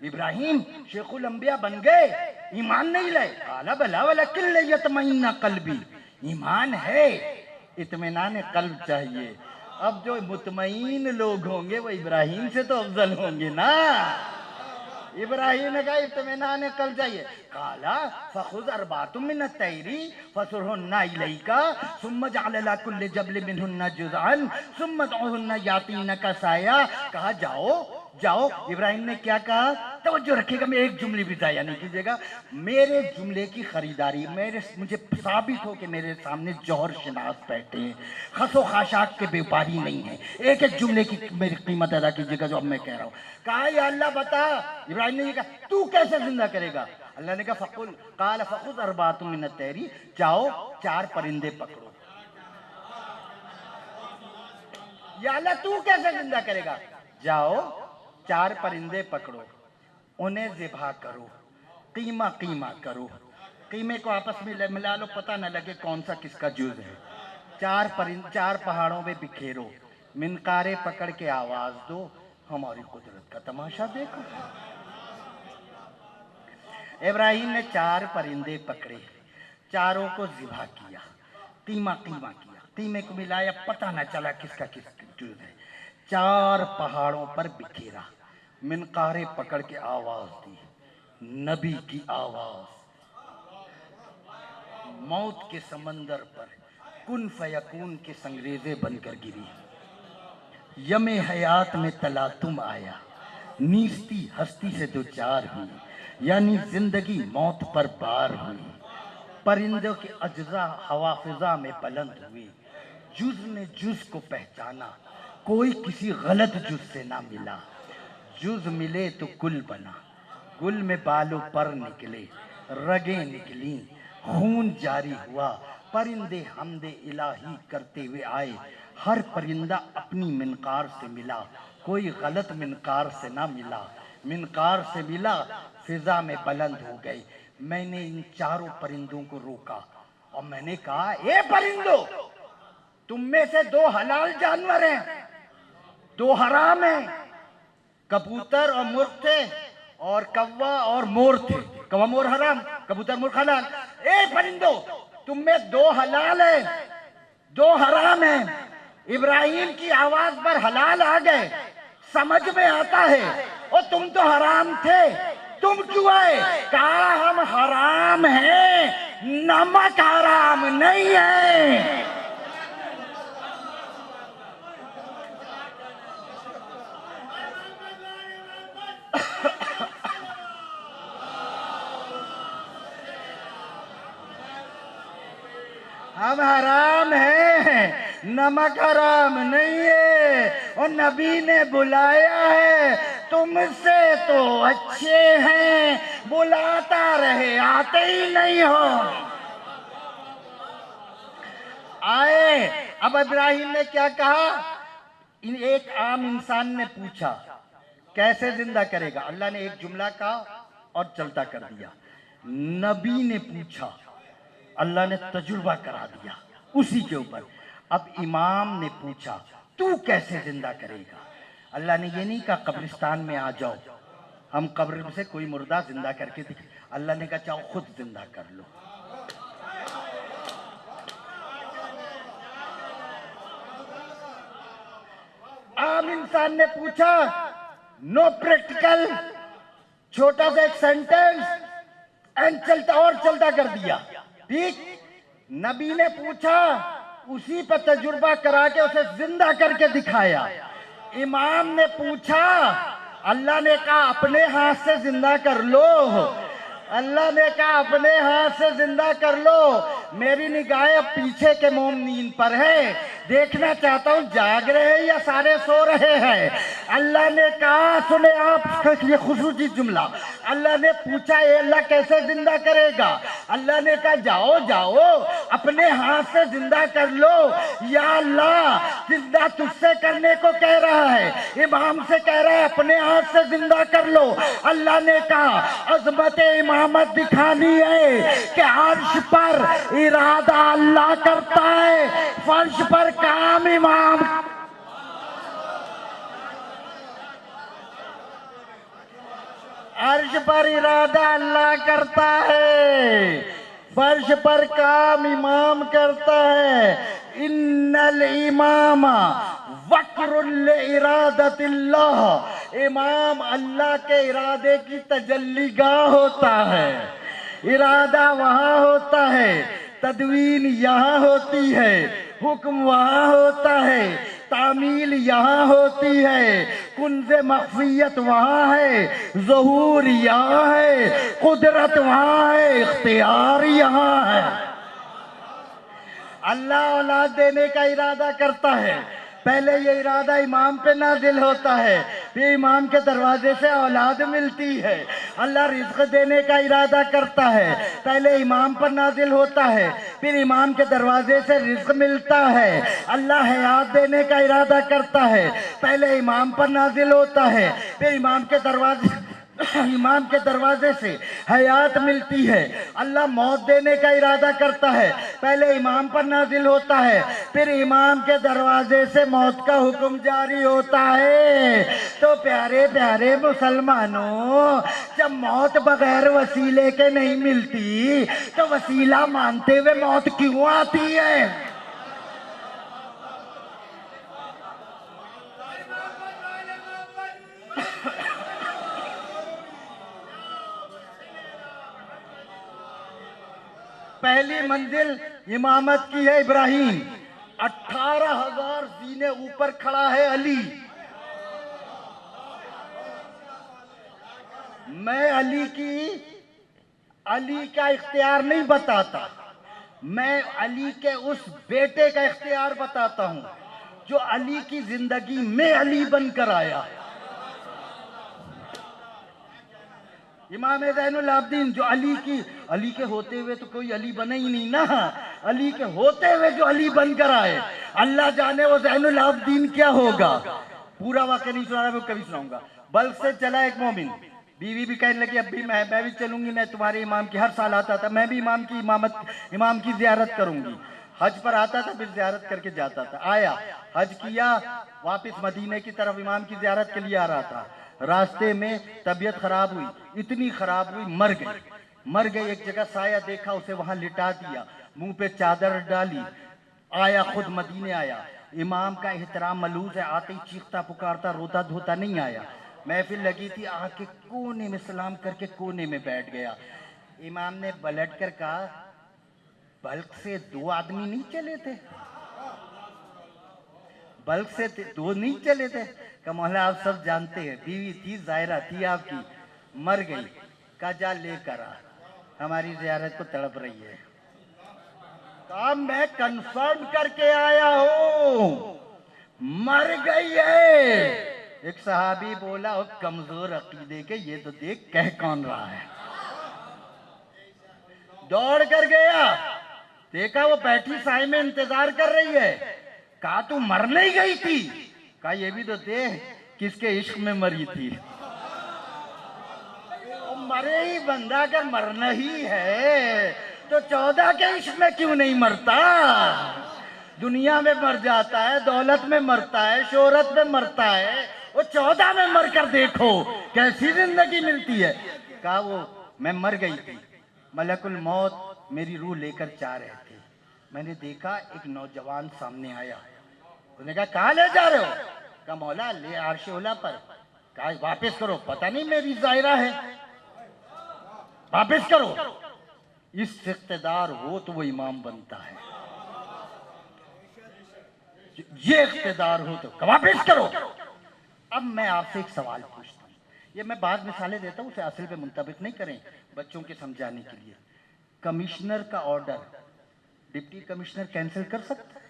ابراہیم شیخ الانبیاء بن گئے، ایمان نہیں لائے. قَالَ بَلَا وَلَكِنْ لِيَطْمَئِنَّ قَلْبِي، ایمان ہے، اطمینان قلب چاہیے. اب جو مطمئن لوگ ہوں گے وہ ابراہیم سے تو افضل ہوں گے نا. ابراہیم نے کہا اطمینان قلب چاہیے. قَالَ فَخُذْ أَرْبَعَةً مِّنَ الطَّيْرِ فَصُرْهُنَّ إِلَيْكَ ثُمَّ اجْعَلْ عَلَىٰ كُلِّ جَبْلٍ مِّنْهُنَّ جُزْءًا ثُمَّ ادْعُهُنَّ يَأْتِينَكَ سَعْيًا. کہا جاؤ. ابراہیم نے کیا کہا؟ توجہ رکھیے گا، میں ایک جملے بھی ضائع نہیں کیجیے گا. میرے جملے کی خریداری، مجھے ثابت ہو کہ میرے سامنے جوہر شناس بیٹھے ہیں، خس و خاشاک کے بیپاری نہیں ہیں. ایک ایک جملے کی میری قیمت ادا کیجیے گا جو اب میں کہہ رہا ہوں. کہا یا اللہ بتا. ابراہیم نے یہ کہا تو کیسے زندہ کرے گا؟ اللہ نے کہا قال فخذ أربعة من الطير، جاؤ 4 پرندے پکڑو. یا اللہ تو کیسے زندہ کرے گا؟ جاؤ 4 پرندے پکڑو، انہیں ذبح کرو، قیمہ کرو، قیمے کو آپس میں ملا لو، پتہ نہ لگے کون سا کس کا جز ہے. 4 پہاڑوں میں بکھیرو، منقارے پکڑ کے آواز دو، ہماری قدرت کا تماشا دیکھو. ابراہیم نے 4 پرندے پکڑے، چاروں کو ذبح کیا، قیمہ کیا، قیمے کو ملایا، پتہ نہ چلا کس کا کس جز ہے. 4 پہاڑوں پر بکھیرا، منقارے پکڑ کے آواز دی، نبی کی آواز موت کے سمندر پر کن فیکون کے سنگریزے بن کر گری. یم حیات میں تلاطم آیا، نیستی ہستی سے دو چار ہوئی، یعنی زندگی موت پر بار ہوئی. پرندوں کے اجزاء ہوا فضا میں بلند ہوئی، جز نے جز کو پہچانا، کوئی کسی غلط جز سے نہ ملا. جز ملے تو گل بنا، گل میں بالوں پر نکلے، رگیں نکلیں، خون جاری ہوا. پرندے حمد الہی کرتے ہوئے آئے، ہر پرندہ اپنی منقار سے ملا، کوئی غلط منقار سے نہ ملا. منقار سے ملا، فضا میں بلند ہو گئے. میں نے ان 4 پرندوں کو روکا اور میں نے کہا اے پرندوں، تم میں سے 2 حلال جانور ہیں، 2 حرام ہیں. کبوتر اور مرغ تھے اور کوا اور مور تھے. کوا مور حرام، کبوتر مرغ حلال. اے پرندوں، تم میں 2 حلال ہیں، 2 حرام ہیں. ابراہیم کی آواز پر حلال آ گئے، سمجھ میں آتا ہے، اور تم تو حرام تھے، تم کیوں آئے؟ کہا ہم حرام ہیں، نمک حرام نہیں ہے. ہم حرام ہیں، نمک حرام نہیں ہے، اور نبی نے بلایا ہے، تم سے تو اچھے ہیں، بلاتا رہے آتے ہی نہیں ہو۔ آئے، اب ابراہیم نے کیا کہا؟ ایک عام انسان نے پوچھا کیسے زندہ کرے گا؟ اللہ نے ایک جملہ کہا اور چلتا کر دیا۔ نبی نے پوچھا، اللہ نے تجربہ کرا دیا اسی کے اوپر۔ اب امام نے پوچھا تو کیسے زندہ کرے گا؟ اللہ نے یہ نہیں کہا قبرستان میں آ جاؤ، ہم قبر سے کوئی مردہ زندہ کر کے دکھائیں۔ اللہ نے کہا چاہو خود زندہ کر لو۔ عام انسان نے پوچھا، نو پریکٹیکل، چھوٹا سا ایک سینٹنس، چلتا کر دیا، ٹھیک۔ نبی نے پوچھا، اسی پہ تجربہ کرا کے اسے زندہ کر کے دکھایا۔ امام نے پوچھا، اللہ نے کہا اپنے ہاتھ سے زندہ کر لو، اللہ نے کہا اپنے ہاتھ سے زندہ کر لو۔ میری نگاہیں اب پیچھے کے مومنین پر ہے، دیکھنا چاہتا ہوں جاگ رہے ہیں یا سارے سو رہے ہیں۔ اللہ نے کہا، سنے آپ یہ خصوصی جملہ، اللہ نے پوچھا اے اللہ کیسے زندہ کرے گا؟ اللہ نے کہا جاؤ اپنے ہاتھ سے زندہ کر لو۔ یا اللہ زندہ تجھ سے کرنے کو کہہ رہا ہے، امام سے کہہ رہا ہے اپنے ہاتھ سے زندہ کر لو۔ اللہ نے کہا عظمت امامت دکھانی ہے کہ عرش پر ارادہ اللہ کرتا ہے، فرش پر کام امام۔ عرش پر ارادہ اللہ کرتا ہے، فرش پر کام امام کرتا ہے۔ ان الامام وقر لارادۃ اللہ، امام اللہ کے ارادے کی تجلی گاہ ہوتا ہے۔ ارادہ وہاں ہوتا ہے، تدوین یہاں ہوتی ہے، حکم وہاں ہوتا ہے، تعمیل یہاں ہوتی ہے، کنز مخفیت وہاں ہے، ظہور یہاں ہے، قدرت وہاں ہے، اختیار یہاں ہے۔ اللہ اولاد دینے کا ارادہ کرتا ہے، پہلے یہ ارادہ امام پہ نازل ہوتا ہے، پھر امام کے دروازے سے اولاد ملتی ہے۔ اللہ رزق دینے کا ارادہ کرتا ہے، پہلے امام پر نازل ہوتا ہے، پھر امام کے دروازے سے رزق ملتا ہے۔ اللہ حیات دینے کا ارادہ کرتا ہے، پہلے امام پر نازل ہوتا ہے، پھر امام کے دروازے سے حیات ملتی ہے۔ اللہ موت دینے کا ارادہ کرتا ہے، پہلے امام پر نازل ہوتا ہے، پھر امام کے دروازے سے موت کا حکم جاری ہوتا ہے۔ تو پیارے پیارے مسلمانوں، جب موت بغیر وسیلے کے نہیں ملتی تو وسیلہ مانتے ہوئے موت کیوں آتی ہے؟ پہلی منزل امامت کی ہے ابراہیم، 18,000 زینے اوپر کھڑا ہے علی۔ میں علی کا اختیار نہیں بتاتا، میں علی کے اس بیٹے کا اختیار بتاتا ہوں جو علی کی زندگی میں علی بن کر آیا۔ امام زین العابدین جو علی کے ہوتے ہوئے تو کوئی علی بنے ہی نہیں نا، علی کے ہوتے ہوئے جو علی بن کر آئے، اللہ جانے وہ زین العابدین کیا ہوگا۔ پورا واقعہ نہیں سنا رہا، میں کبھی سناؤں گا۔ بلخ سے چلا ایک مومن، بیوی بھی کہنے لگی اب بھی میں بھی چلوں گی، میں تمہارے امام کی ہر سال آتا تھا، میں بھی امام کی زیارت کروں گی۔ حج پر آتا تھا، پھر زیارت کر کے جاتا تھا۔ آیا، حج کیا، واپس مدینے کی طرف امام کی زیارت کے لیے آ رہا تھا۔ راستے میں طبیعت خراب ہوئی، اتنی خراب ہوئی مر گئی۔ ایک جگہ سایہ دیکھا، اسے وہاں لٹا دیا، منہ پہ چادر ڈالی، آیا خود مدینے آیا۔ امام کا احترام ملحوظ ہے، آتے ہی چیختا پکارتا روتا دھوتا نہیں آیا۔ محفل لگی تھی، آ کے کونے میں سلام کر کے کونے میں بیٹھ گیا۔ امام نے پلٹ کر کہا بلخ سے 2 آدمی نہیں چلے تھے؟ بلخ سے 2 نہیں چلے تھے؟ کہ مولا آپ سب جانتے ہیں، بیوی تھی، ظاہرہ تھی آپ کی، مر گئی۔ کہا جا لے کر آ، ہماری زیارت کو تڑپ رہی ہے۔ کہا میں کنفرم کر کے آیا ہوں مر گئی ہے۔ ایک صحابی بولا وہ کمزور عقیدے کے، یہ تو دیکھ کہہ کون رہا ہے۔ دوڑ کر گیا، دیکھا وہ بیٹھی سائے میں انتظار کر رہی ہے۔ کہا تو مر نہیں گئی تھی؟ کہا یہ بھی تو دیکھ کس کے عشق میں مری تھی۔ مرے ہی بندہ اگر مرنا ہی ہے تو 14 کے عشق میں کیوں نہیں مرتا؟ دنیا میں مر جاتا ہے، دولت میں مرتا ہے، شہرت میں مرتا ہے، وہ 14 میں مر کر دیکھو کیسی زندگی ملتی ہے۔ کہا وہ میں مر گئی تھی، ملک الموت میری روح لے کر جا رہے تھے، میں نے دیکھا ایک نوجوان سامنے آیا، اس نے کہا کہاں لے جا رہے ہو؟ کہا مولا لے عرش اولا پر۔ کہا واپس کرو، پتہ نہیں میری ظاہرہ ہے، واپس کرو۔ اس سے اقتدار ہو تو وہ امام بنتا ہے، یہ اقتدار ہو تو واپس کرو۔ اب میں آپ سے ایک سوال پوچھتا ہوں، یہ میں بعض مثالیں دیتا ہوں، اسے اصل پہ منطبق نہیں کریں، بچوں کے سمجھانے کے لیے۔ کمشنر کا آرڈر ڈپٹی کمشنر کینسل کر سکتا ہے؟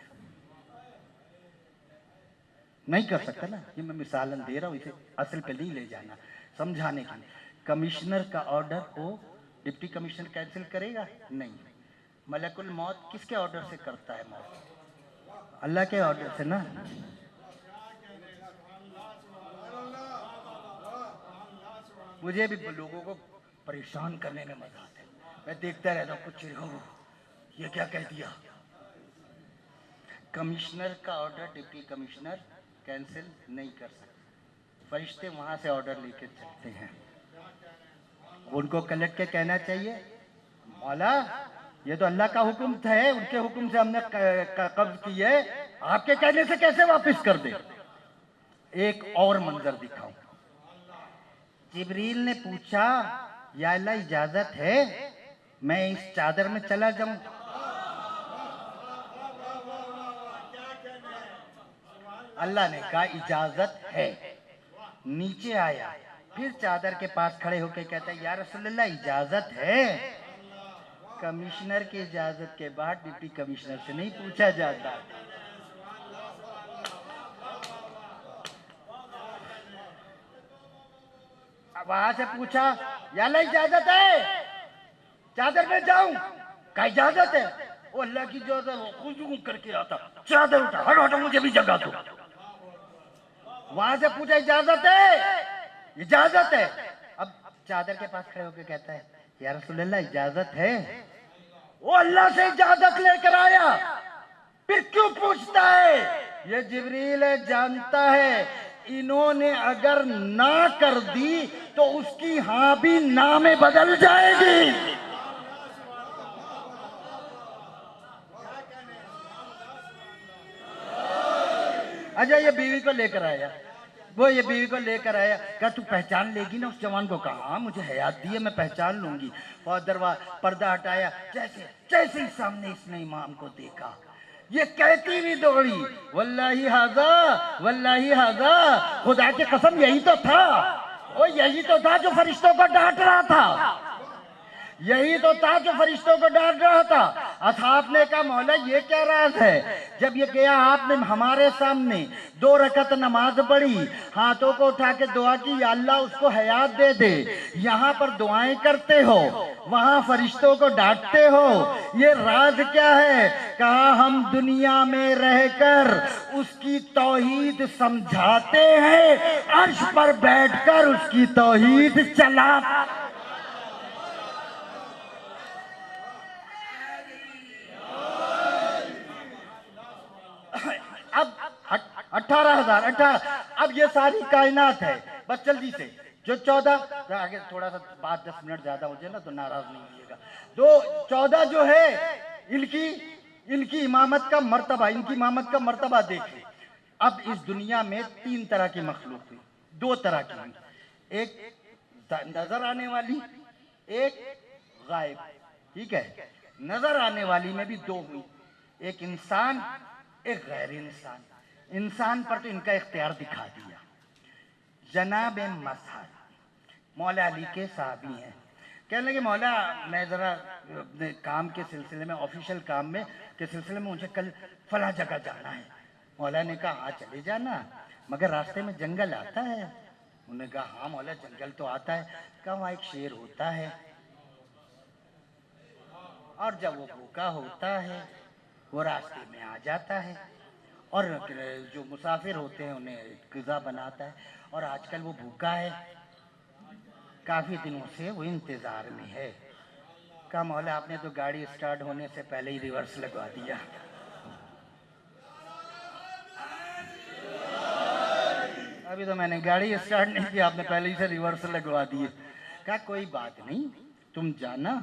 نہیں کر سکتا نا، یہ میں مثالن دے رہا ہوں، اسے اصل پہ نہیں لے جانا، سمجھانے کے لیے۔ کمشنر کا آرڈر ہو ڈپٹی کمشنر کینسل کرے گا؟ نہیں۔ ملک الموت کس کے آرڈر سے کرتا ہے موت؟ اللہ کے آرڈر سے نا۔ مجھے بھی لوگوں کو پریشان کرنے میں مزہ آتا ہے، میں دیکھتا رہتا ہوں کچھ یہ کیا کہہ دیا۔ کمشنر کا آرڈر ڈپٹی کمشنر کینسل نہیں کر سکتے، فرشتے وہاں سے آرڈر لے کے چلتے ہیں، ان کو کلٹ کے کہنا چاہیے مولا یہ تو اللہ کا حکم ہے، ان کے حکم سے ہم نے قبض کی ہے، آپ کے کہنے سے کیسے واپس کر دے؟ ایک اور منظر دکھاؤں۔ جبریل نے پوچھا یا اللہ اجازت ہے میں اس چادر میں چلا جاؤں؟ اللہ نے کہا اجازت ہے۔ نیچے آیا، پھر چادر کے پاس کھڑے ہو کے کہتا ہے یا رسول اللہ اجازت ہے؟ کمشنر کی اجازت کے بعد ڈپٹی کمشنر سے نہیں پوچھا جاتا۔ وہاں سے پوچھا یا اللہ اجازت ہے چادر میں جاؤں؟ کہا اجازت ہے۔ وہ اللہ کی اجازت ہے، وہ خود کر کے آتا، چادر اٹھا، ہٹو مجھے بھی جگہ دو۔ وہاں سے پوچھا اجازت ہے؟ اجازت ہے۔ اب چادر کے پاس کھڑے ہو کے کہتا ہے یا رسول اللہ اجازت ہے؟ وہ اللہ سے اجازت لے کر آیا، پھر کیوں پوچھتا ہے؟ یہ جبریل جانتا ہے انہوں نے اگر نہ کر دی تو اس کی ہاں بھی نہ میں بدل جائے گی۔ اچھا یہ بیوی کو لے کر آیا، وہ یہ بیوی کو لے کر آیا، کہا تو پہچان لے گی نا اس جوان کو؟ کہا ہاں مجھے حیات دی ہے، میں پہچان لوں گی۔ پردہ ہٹایا، جیسے ہی سامنے اس نے امام کو دیکھا، یہ کہتی بھی دوڑی واللہ ہذا واللہ ہذا، خدا کی قسم یہی تو تھا، وہ یہی تو تھا جو فرشتوں کو ڈانٹ رہا تھا، یہی تو تھا جو فرشتوں کو ڈانٹ رہا تھا۔ اصحاب نے کہا مولا یہ کیا راز ہے؟ جب یہ گیا آپ نے ہمارے سامنے 2 رکعت نماز پڑھی، ہاتھوں کو اٹھا کے دعا کی یا اللہ اس کو حیات دے دے، یہاں پر دعائیں کرتے ہو وہاں فرشتوں کو ڈانٹتے ہو، یہ راز کیا ہے؟ کہا ہم دنیا میں رہ کر اس کی توحید سمجھاتے ہیں، عرش پر بیٹھ کر اس کی توحید چلاتے۔ اب 18,000 اب یہ ساری کائنات ہے، بس جلدی سے جو 14 آگے تھوڑا سا بات 10 منٹ زیادہ ہو جائے نا تو ناراض نہیں ہوئیے گا۔ 14 جو ہے ان کی امامت کا مرتبہ، ان کی امامت کا مرتبہ دیکھیں۔ اب اس دنیا میں 3 طرح کی مخلوق ہوئی، 2 طرح کی ہوئی، ایک نظر آنے والی، ایک غائب، ٹھیک ہے؟ نظر آنے والی میں بھی 2 ہوئی، ایک انسان ایک غیر انسان۔ انسان پر تو ان کا اختیار دکھا دیا۔ جناب مظہر مولا علی کے صحابی ہیں، کہنے لگے مولا میں ذرا اپنے کام کے سلسلے میں آفیشیل کام میں کے سلسلے میں مجھے کل فلاں جگہ جانا ہے. مولا نے کہا ہاں چلے جانا مگر راستے میں جنگل آتا ہے. انہوں نے کہا ہاں مولا جنگل تو آتا ہے. کہا وہاں ایک شیر ہوتا ہے اور جب وہ بھوکا ہوتا ہے وہ راستے میں آ جاتا ہے اور جو مسافر ہوتے ہیں انہیں غذا بناتا ہے اور آج کل وہ بھوکا ہے کافی دنوں سے وہ انتظار میں ہے. کہا مولا آپ نے تو گاڑی اسٹارٹ ہونے سے پہلے ہی ریورس لگوا دیا. ابھی تو میں نے گاڑی اسٹارٹ نہیں کی آپ نے پہلے ہی سے ریورس لگوا دیے. کہا کوئی بات نہیں تم جانا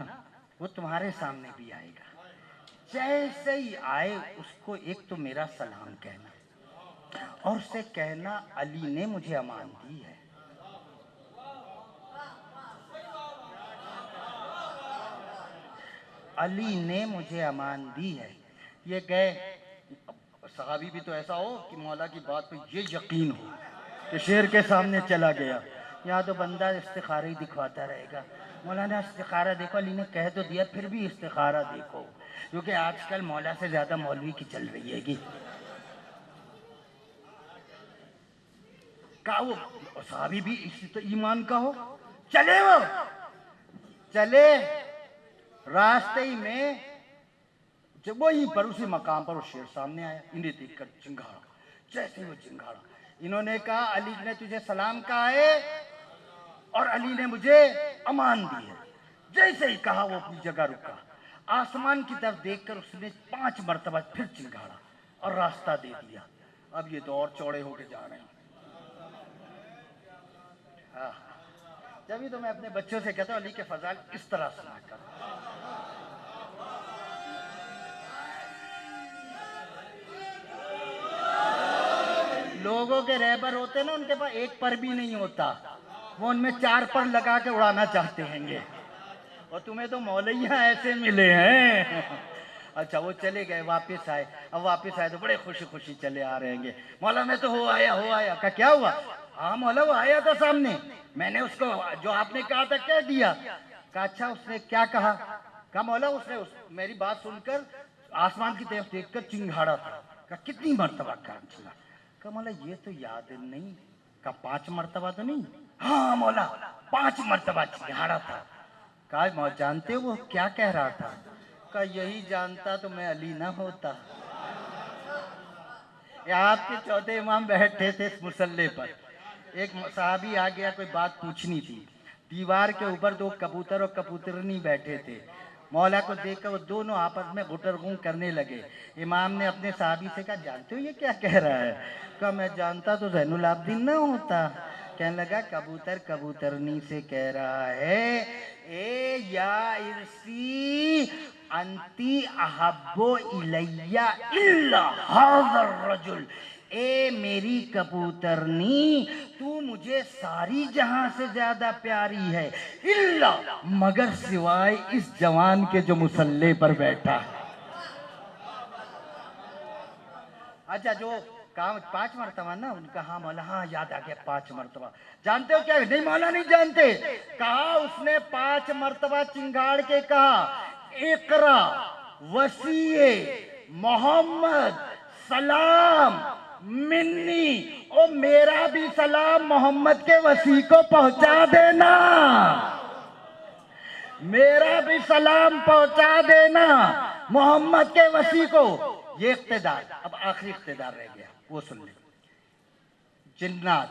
وہ تمہارے سامنے بھی آئے گا. جیسے ہی آئے اس کو ایک تو میرا سلام کہنا اور اس سے کہنا علی نے مجھے امان دی ہے. علی نے مجھے امان دی ہے. یہ گئے. صحابی بھی تو ایسا ہو کہ مولا کی بات پہ یہ یقین ہو کہ شیر کے سامنے چلا گیا. یہاں تو بندہ استخارہ ہی دکھواتا رہے گا. مولانا استخارہ دیکھو علی نے کہہ تو دیا پھر بھی استخارہ دیکھو کیونکہ آج کل مولا سے زیادہ مولوی کی چل رہی ہے گی. کہا وہ صحابی بھی اسی تو ایمان کا ہو. چلے وہ چلے راستے ہی میں جب وہیں پر اسی مقام پر وہ شیر سامنے آیا. انہیں دیکھ کر چنگھاڑا. جیسے ہی وہ چنگھاڑا انہوں نے کہا علی نے تجھے سلام کہا ہے اور علی نے مجھے امان دی ہے. جیسے ہی کہا وہ اپنی جگہ رکا. آسمان کی طرف دیکھ کر اس نے 5 مرتبہ پھر چنگھاڑا اور راستہ دے دیا. اب یہ تو اور چوڑے ہو کے جا رہے ہیں. جبھی تو میں اپنے بچوں سے کہتا ہوں علی کے فضائل اس طرح سنا کر. لوگوں کے رہبر ہوتے ہیں نا ان کے پاس ایک پر بھی نہیں ہوتا وہ ان میں 4 پر لگا کے اڑانا چاہتے ہیں گے اور تمہیں تو مولیاں ایسے ملے ہیں. اچھا وہ چلے گئے واپس آئے. اب واپس آئے تو بڑے خوشی خوشی چلے آ رہے ہیں. مولا میں تو ہو آیا. کہا کیا ہوا؟ ہاں مولا وہ آیا تھا سامنے میں نے اس کو جو آپ نے کہا تھا کہہ دیا. کہا اچھا اس نے کیا کہا؟ کہا مولا اس نے میری بات سن کر آسمان کی طرف دیکھ کر چنگھاڑا تھا. کہا کتنی مرتبہ کام چلا؟ کہا مولا یہ تو یاد نہیں. کہا 5 مرتبہ تو نہیں؟ ہاں مولا 5 مرتبہ چنگھاڑا تھا. کہا جانتے ہو وہ کیا کہہ رہا تھا؟ کہا یہی جانتا تو میں علی نہ ہوتا. آپ کے چوتھے امام بیٹھے تھے اس مصلی پر. ایک صحابی آ گیا کوئی بات پوچھنی تھی. دیوار کے اوپر 2 کبوتر اور کبوترنی بیٹھے تھے. مولا کو دیکھ کر وہ دونوں آپس میں غٹر غن کرنے لگے. امام نے اپنے صحابی سے کہا جانتے ہو یہ کیا کہہ رہا ہے؟ کہا میں جانتا تو زین العابدین نہ ہوتا. کہنے لگا کبوتر کبوترنی سے کہہ رہا ہے اے یا ارسی انتی احبو الیہ الا ھذا الرجل. اے میری کبوترنی تو مجھے ساری جہاں سے زیادہ پیاری ہے الا مگر سوائے اس جوان کے جو مصلی پر بیٹھا ہے. اچھا جو کہا 5 مرتبہ نا ان کا ہاں مولا ہاں یاد آ گیا 5 مرتبہ. جانتے ہو کیا؟ نہیں مولا نہیں جانتے. کہا اس نے 5 مرتبہ چنگاڑ کے کہا اقرا وسیع محمد سلام منی. او میرا بھی سلام محمد کے وسیع کو پہنچا دینا. میرا بھی سلام پہنچا دینا محمد کے وسیع کو. یہ اقتدار. اب آخری اقتدار رہ گیا وہ سن لیں. جنات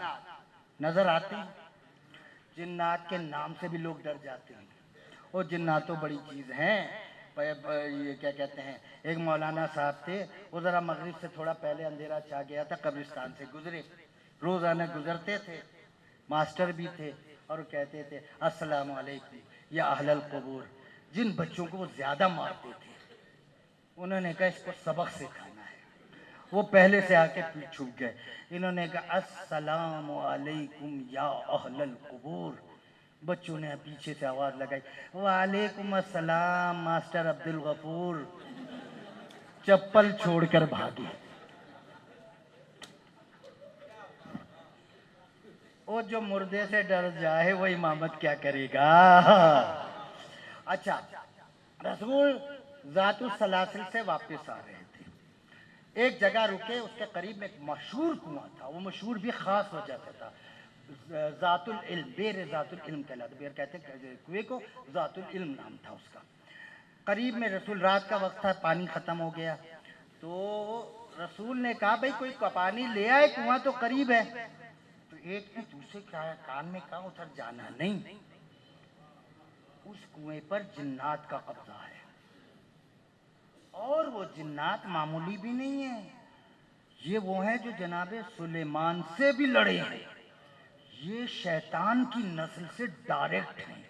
نظر آتے ہیں. جنات کے نام سے بھی لوگ ڈر جاتے ہیں. وہ جنات تو بڑی چیز ہیں. یہ کیا کہتے ہیں ایک مولانا صاحب تھے وہ ذرا مغرب سے تھوڑا پہلے اندھیرا چھا گیا تھا قبرستان سے گزرے. روزانہ گزرتے تھے. ماسٹر بھی تھے اور وہ کہتے تھے السلام علیکم یا اہل القبور. جن بچوں کو وہ زیادہ مارتے تھے انہوں نے کہا اس کو سبق سکھانا ہے. وہ پہلے سے آ کے پیٹ چھپ گئے. انہوں نے کہا السلام علیکم یا اہل القبور. بچوں نے پیچھے سے آواز لگائی وعلیکم السلام ماسٹر عبد الغفور. چپل چھوڑ کر بھاگے. وہ جو مردے سے ڈر جائے وہ امامت کیا کرے گا. اچھا، رسول ذات السلاسل سے واپس آ رہے تھے، ایک جگہ رکے، اس کے قریب میں ایک مشہور کنواں تھا، وہ مشہور بھی خاص وجہ سے تھا، ذات العلم، بیر ذات العلم کہلاتا، بیر کہتے کنویں کو، ذات العلم نام تھا اس کا۔ قریب میں رسول، رات کا وقت تھا، پانی ختم ہو گیا، تو رسول نے کہا بھئی کوئی پانی لے آئے، کنواں تو قریب ہے۔ تو ایک نے دوسرے کان میں کہا ادھر جانا نہیں، اس کنویں پر جنات کا قبضہ ہے، اور وہ جنات معمولی بھی نہیں ہیں، یہ وہ ہیں جو جناب سلیمان سے بھی لڑے ہیں، یہ شیطان کی نسل سے ڈائریکٹ ہیں،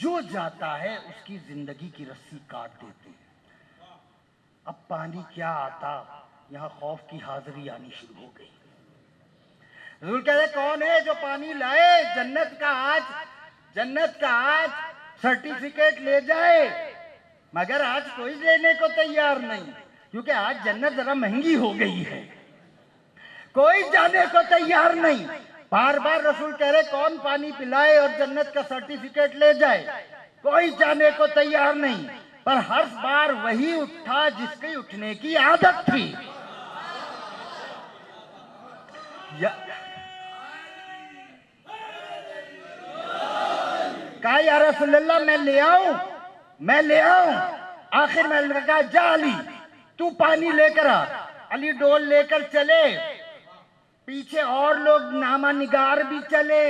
جو جاتا ہے اس کی زندگی کی رسی کاٹ دیتے ہیں۔ اب پانی کیا آتا، یہاں خوف کی حاضری آنی شروع ہو گئی۔ رسول کہتے ہیں کون ہے جو پانی لائے، جنت کا آج سرٹیفکیٹ لے جائے، مگر آج کوئی لینے کو تیار نہیں، کیونکہ آج جنت ذرا مہنگی ہو گئی ہے، کوئی جانے کو تیار نہیں۔ بار بار رسول کہہ رہے کون پانی پلائے اور جنت کا سرٹیفکیٹ لے جائے، کوئی جانے کو تیار نہیں، پر ہر بار وہی اٹھا جس کی اٹھنے کی عادت تھی۔ کہا یا رسول اللہ میں لے آؤں، آخر میں نے کہا جا علی تو پانی لے کر آ۔ علی ڈول لے کر چلے، پیچھے اور لوگ نامہ نگار بھی چلے۔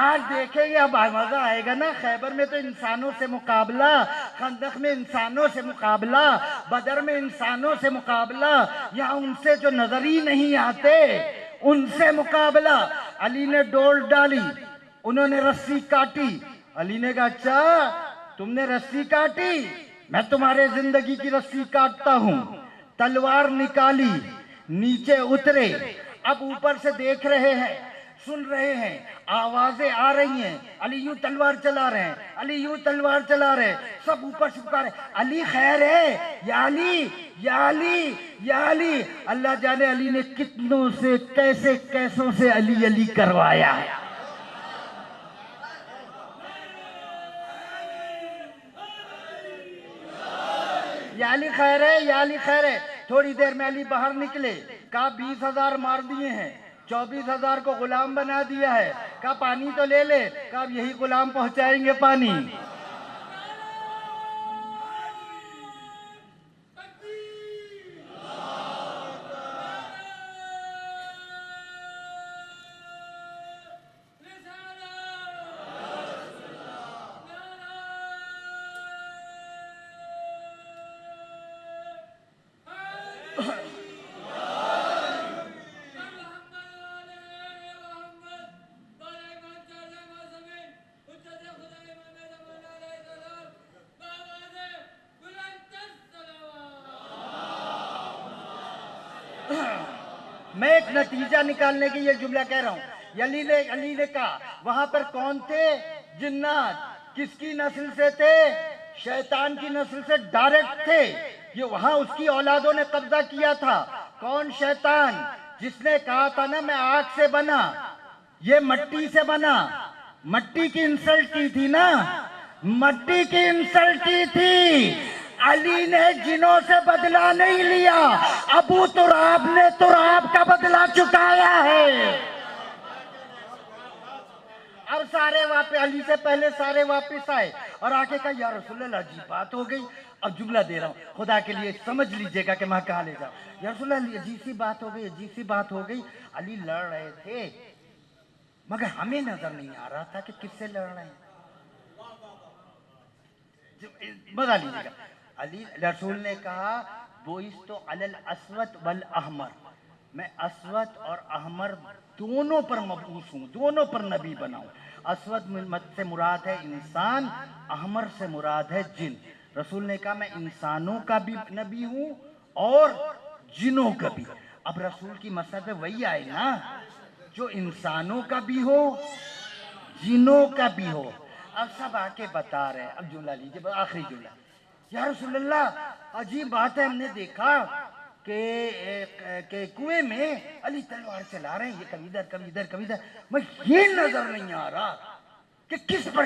آج دیکھیں گے، اب مزہ آئے گا نا، خیبر میں تو انسانوں سے مقابلہ، خندق میں انسانوں سے مقابلہ، بدر میں انسانوں سے مقابلہ، یہاں ان سے جو نظر ہی نہیں آتے ان سے مقابلہ۔ علی نے ڈول ڈالی، انہوں نے رسی کاٹی، علی نے کہا اچھا تم نے رسی کاٹی، میں تمہارے زندگی کی رسی کاٹتا ہوں۔ تلوار نکالی، نیچے اترے، اب اوپر سے دیکھ رہے ہیں، سن رہے ہیں، آوازیں آ رہی ہیں، علی یوں تلوار چلا رہے ہیں، علی یوں تلوار چلا رہے ہیں، سب اوپر سے پکارے علی خیر ہے، یا علی یا علی یا علی۔ اللہ جانے علی نے کتنوں سے کیسوں سے علی علی کروایا ہے۔ یا علی خیر ہے، یا علی خیر ہے۔ تھوڑی دیر میں علی باہر نکلے، کہا 20,000 مار دیے ہیں، 24,000 کو غلام بنا دیا ہے، کہا پانی تو لے لے، کہا یہی غلام پہنچائیں گے پانی۔ میں ایک نتیجہ نکالنے کی یہ جملہ کہہ رہا ہوں، علی نے کہا وہاں پر کون تھے؟ جنات۔ کس کی نسل سے تھے؟ شیطان کی نسل سے ڈائریکٹ تھے، یہ وہاں اس کی اولادوں نے قبضہ کیا تھا۔ کون شیطان؟ جس نے کہا تھا نا میں آگ سے بنا، یہ مٹی سے بنا، مٹی کی انسلٹ کی تھی نا، مٹی کی انسلٹ کی تھی۔ علی نے جنوں سے بدلہ نہیں لیا، ابو تراب نے تراب کا بدلہ چکایا ہے۔ اب سارے واپس، علی سے پہلے سارے واپس آئے اور آگے کہا یا رسول اللہ عجیب بات ہو گئی۔ اب جملہ دے رہا ہوں، خدا کے لیے سمجھ لیجئے گا کہ میں کہاں لے جاؤں۔ یا رسول اللہ عجیب سی بات ہو گئی، عجیب سی بات ہو گئی، علی لڑ رہے تھے مگر ہمیں نظر نہیں آ رہا تھا کہ کس سے لڑ رہے ہیں۔ مزہ لیجئے گا۔ علی رسول نے کہا بوئستُ علی الاسود والاحمر، میں اسود اور احمر دونوں پر مبعوث ہوں، دونوں پر نبی بناؤں۔ اسود سے مراد ہے انسان، احمر سے مراد ہے جن۔ رسول نے کہا میں انسانوں کا بھی نبی ہوں اور جنوں کا بھی۔ اب رسول کی مسئلہ پہ وہی آئے نا، جو انسانوں کا بھی ہو جنوں کا بھی ہو۔ اب سب آ کے بتا رہے ہیں، اب جملہ لیجئے، آخری جملہ۔ یا رسول اللہ عجیب بات ہے، ہم نے دیکھا کہ کنویں میں علی تلوار چلا رہے ہیں، یہ کبھی ادھر کبھی ادھر کبھی ادھر، میں یہ نظر نہیں آ رہا کہ کس پر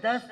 10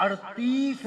38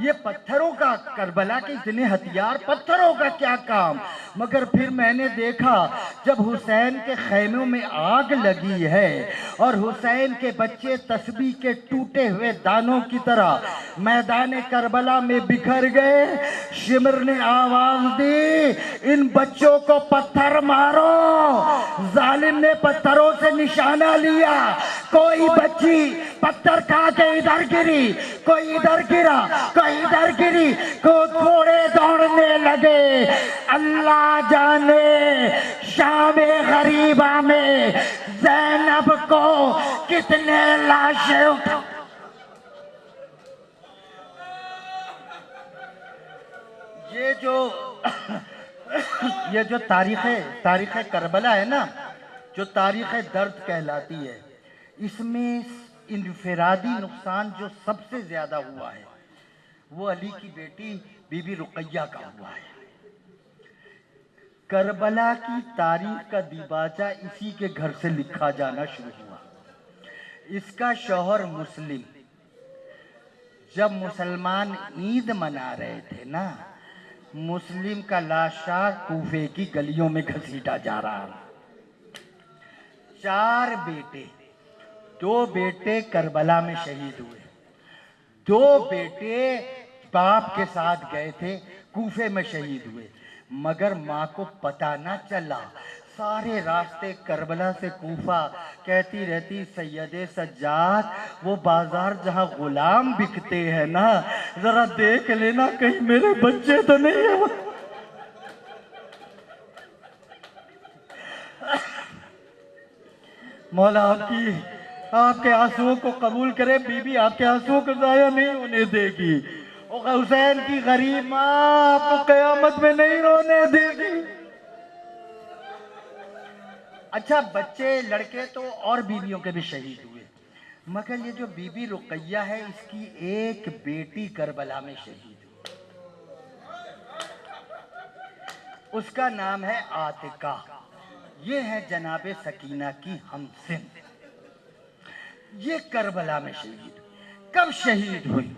یہ پتھروں کا، کربلا کے اتنے ہتھیار، پتھروں کا کیا کام؟ مگر پھر میں نے دیکھا جب حسین کے خیموں میں آگ لگی ہے اور حسین کے بچے تسبیح کے ٹوٹے ہوئے دانوں کی طرح میدان کربلا میں بکھر گئے، شمر نے آواز دی ان بچوں کو پتھر مارو۔ ظالم نے پتھروں سے نشانہ لیا، کوئی بچی پتھر کھا کے ادھر گری، کوئی ادھر گرا، کوئی ادھر گری، گھوڑے دوڑنے لگے۔ اللہ جانے شام غریبہ میں زینب کو کتنے لاشیں اٹھا۔ یہ جو تاریخ کربلا ہے نا، جو تاریخ درد کہلاتی ہے، اس میں انفرادی نقصان جو سب سے زیادہ ہوا ہے وہ علی کی بیٹی بی بی رقیہ کا ہوا ہے۔ کربلا کی تاریخ کا دیباچہ اسی کے گھر سے لکھا جانا شروع ہوا۔ اس کا شوہر مسلم جب مسلمان عید منا رہے تھے نا، مسلم کا لاشا کوفے کی گلیوں میں گھسیٹا جا رہا۔ 4 بیٹے، 2 بیٹے کربلا میں شہید ہوئے، 2 بیٹے باپ کے ساتھ گئے تھے کوفے میں شہید ہوئے، مگر ماں کو پتہ نہ چلا۔ سارے راستے کربلا سے کوفہ کہتی رہتی سید سجاد وہ بازار جہاں غلام بکتے ہیں نا، ذرا دیکھ لینا کہیں میرے بچے تو نہیں ہیں۔ مولا آپ کے آنسوؤں کو قبول کرے، بی بی آپ کے آنسوؤں کو ضائع نہیں ہونے دے گی۔ حسین کی غریب ماں آپ کو قیامت میں نہیں رونے دے گی۔ اچھا بچے لڑکے تو اور بیویوں کے بھی شہید ہوئے، مگر یہ جو بی بی رقیہ ہے اس کی ایک بیٹی کربلا میں شہید ہوئی، اس کا نام ہے عاتقہ۔ یہ ہے جناب سکینہ کی ہمسن، یہ کربلا میں شہید ہوئی۔ کب شہید ہوئی؟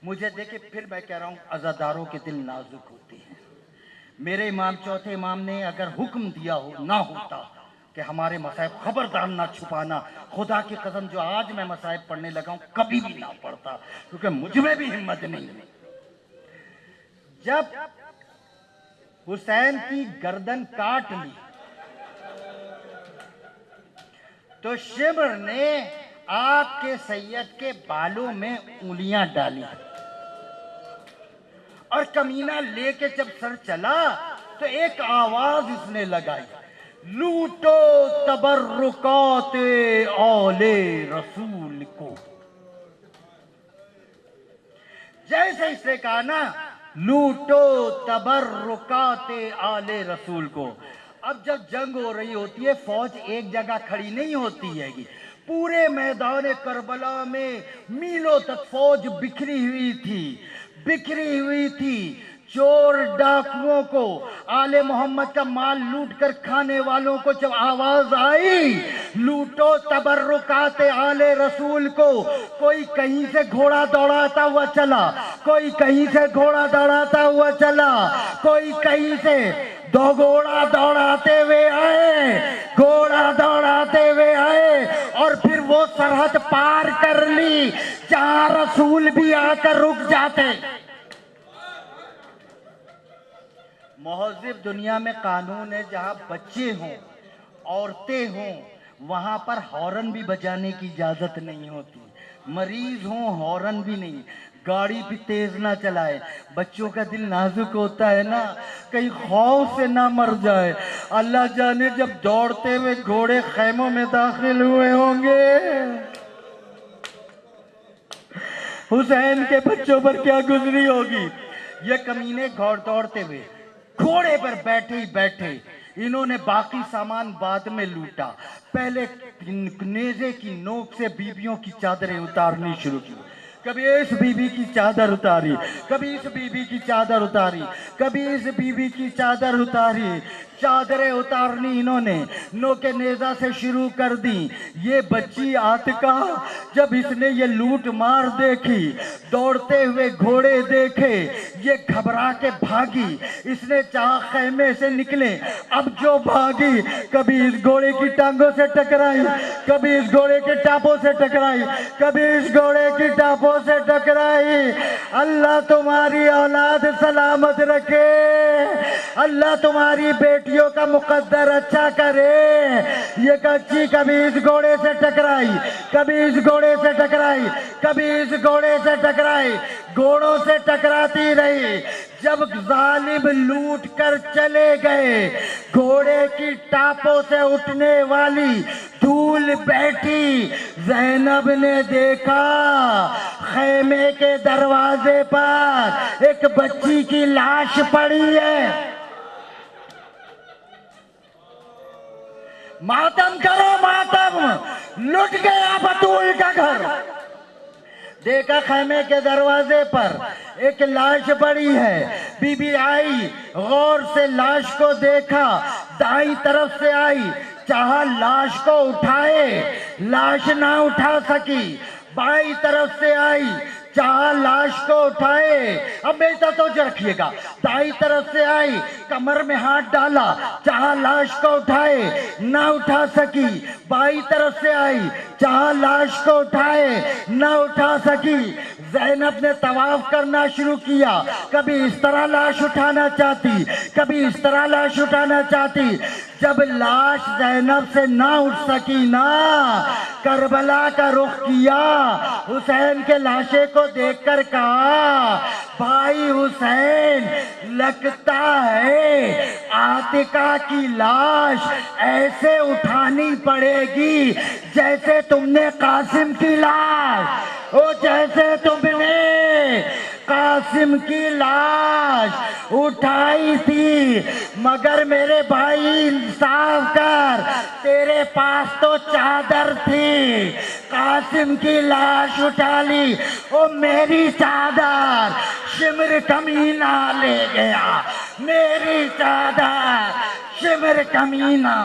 مجھے دیکھے پھر میں کہہ رہا ہوں عزاداروں کے دل نازک ہوتے ہیں۔ میرے امام چوتھے امام نے اگر حکم دیا نہ ہوتا کہ ہمارے مصائب خبردار نہ چھپانا، خدا کی قسم جو آج میں مصائب پڑھنے لگا ہوں کبھی بھی نہ پڑھتا، کیونکہ مجھ میں بھی ہمت نہیں ہے۔ جب حسین کی گردن کاٹ لی تو شمر نے آپ کے سید کے بالوں میں انگلیاں ڈالی اور کمینہ لے کے جب سر چلا تو ایک آواز اس نے لگائی، لوٹو تبرکات آل رسول کو۔ جیسے اس نے کہا نا لوٹو تبرکات آل رسول کو، اب جب جنگ ہو رہی ہوتی ہے فوج ایک جگہ کھڑی نہیں ہوتی ہے گی، پورے میدان کربلا میں میلوں تک فوج بکھری ہوئی تھی۔ چور ڈاکوؤں کو، آل محمد کا مال لوٹ کر کھانے والوں کو جب آواز آئی لوٹو تبرکات آل رسول کو، کوئی کہیں سے گھوڑا دوڑاتا ہوا چلا، کوئی کہیں سے گھوڑا دوڑاتا ہوا چلا، کوئی کہیں سے 2 گھوڑا دوڑاتے ہوئے آئے اور پھر وہ سرحد پار کر لی جہاں رسول بھی آ کر رک جاتے۔ مہذب دنیا میں قانون ہے جہاں بچے ہوں عورتیں ہوں وہاں پر ہارن بھی بجانے کی اجازت نہیں ہوتی، مریض ہوں ہارن بھی نہیں، گاڑی بھی تیز نہ چلائے۔ بچوں کا دل نازک ہوتا ہے نا، کہیں خوف سے نہ مر جائے۔ اللہ جانے جب دوڑتے ہوئے گھوڑے خیموں میں داخل ہوئے ہوں گے حسین کے بچوں پر کیا گزری ہوگی۔ یہ کمینے دوڑتے ہوئے گھوڑے پر بیٹھے انہوں نے باقی سامان بعد میں لوٹا، پہلے نیزے کی نوک سے بیویوں کی چادریں اتارنی شروع کی۔ کبھی اس بی بی کی چادر اتاری، کبھی اس بی بی کی چادر اتاری، کبھی اس بی بی کی چادر اتاری۔ چادریں اتارنی انہوں نے نوکے نیزہ سے شروع کر دی۔ یہ بچی عاتقہ جب اس نے یہ لوٹ مار دیکھی، دوڑتے ہوئے گھوڑے دیکھے، یہ گھبرا کے بھاگی۔ اس نے چاہا خیمے سے نکلے، اب جو بھاگی کبھی اس گھوڑے کی ٹانگوں سے ٹکرائی، کبھی اس گھوڑے کے ٹاپوں سے ٹکرائی، کبھی اس گھوڑے کی ٹاپوں سے ٹکرائی۔ اللہ تمہاری اولاد سلامت رکھے، اللہ تمہاری بیٹیوں کا مقدر اچھا کرے۔ یہ کچی کبھی اس گھوڑے سے ٹکرائی، کبھی اس گھوڑے سے ٹکرائی، کبھی اس گھوڑے سے ٹکرائی، گھوڑوں سے ٹکراتی رہی۔ جب ظالم لوٹ کر چلے گئے، گھوڑے کی ٹاپوں سے اٹھنے والی دھول بیٹھی، زینب نے دیکھا خیمے کے دروازے پر ایک بچی کی لاش پڑی ہے۔ ماتم کرو ماتم، لٹ گیا بطول کا گھر۔ دیکھا خیمے کے دروازے پر ایک لاش پڑی ہے۔ بی بی آئی، غور سے لاش کو دیکھا، دائیں طرف سے آئی، چاہا لاش کو اٹھائے، لاش نہ اٹھا سکی۔ بائیں طرف سے آئی، چاہا لاش کو اٹھائے، اب میری طرف توجہ رکھیے گا، دائیں طرف سے آئی، کمر میں ہاتھ ڈالا، چاہا لاش کو اٹھائے، نہ اٹھا سکی۔ بائیں طرف سے آئی، چاہا لاش کو اٹھائے، نہ اٹھا سکی۔ زینب نے طواف کرنا شروع کیا، کبھی اس طرح لاش اٹھانا چاہتی، کبھی اس طرح لاش اٹھانا چاہتی۔ جب لاش زینب سے نہ اٹھ سکی نا، کربلا کا رخ کیا، حسین کے لاشے کو دیکھ کر کہا، بھائی حسین، لگتا ہے عاتقہ کی لاش ایسے اٹھانی پڑے گی جیسے تم نے قاسم کی لاش، جیسے تم نے قاسم کی لاش اٹھائی تھی۔ مگر میرے بھائی انصاف کر، تیرے پاس تو چادر تھی، قاسم کی لاش اٹھا لی، میری چادر شمر کمینہ لے گیا، میری چادر شمر کمینہ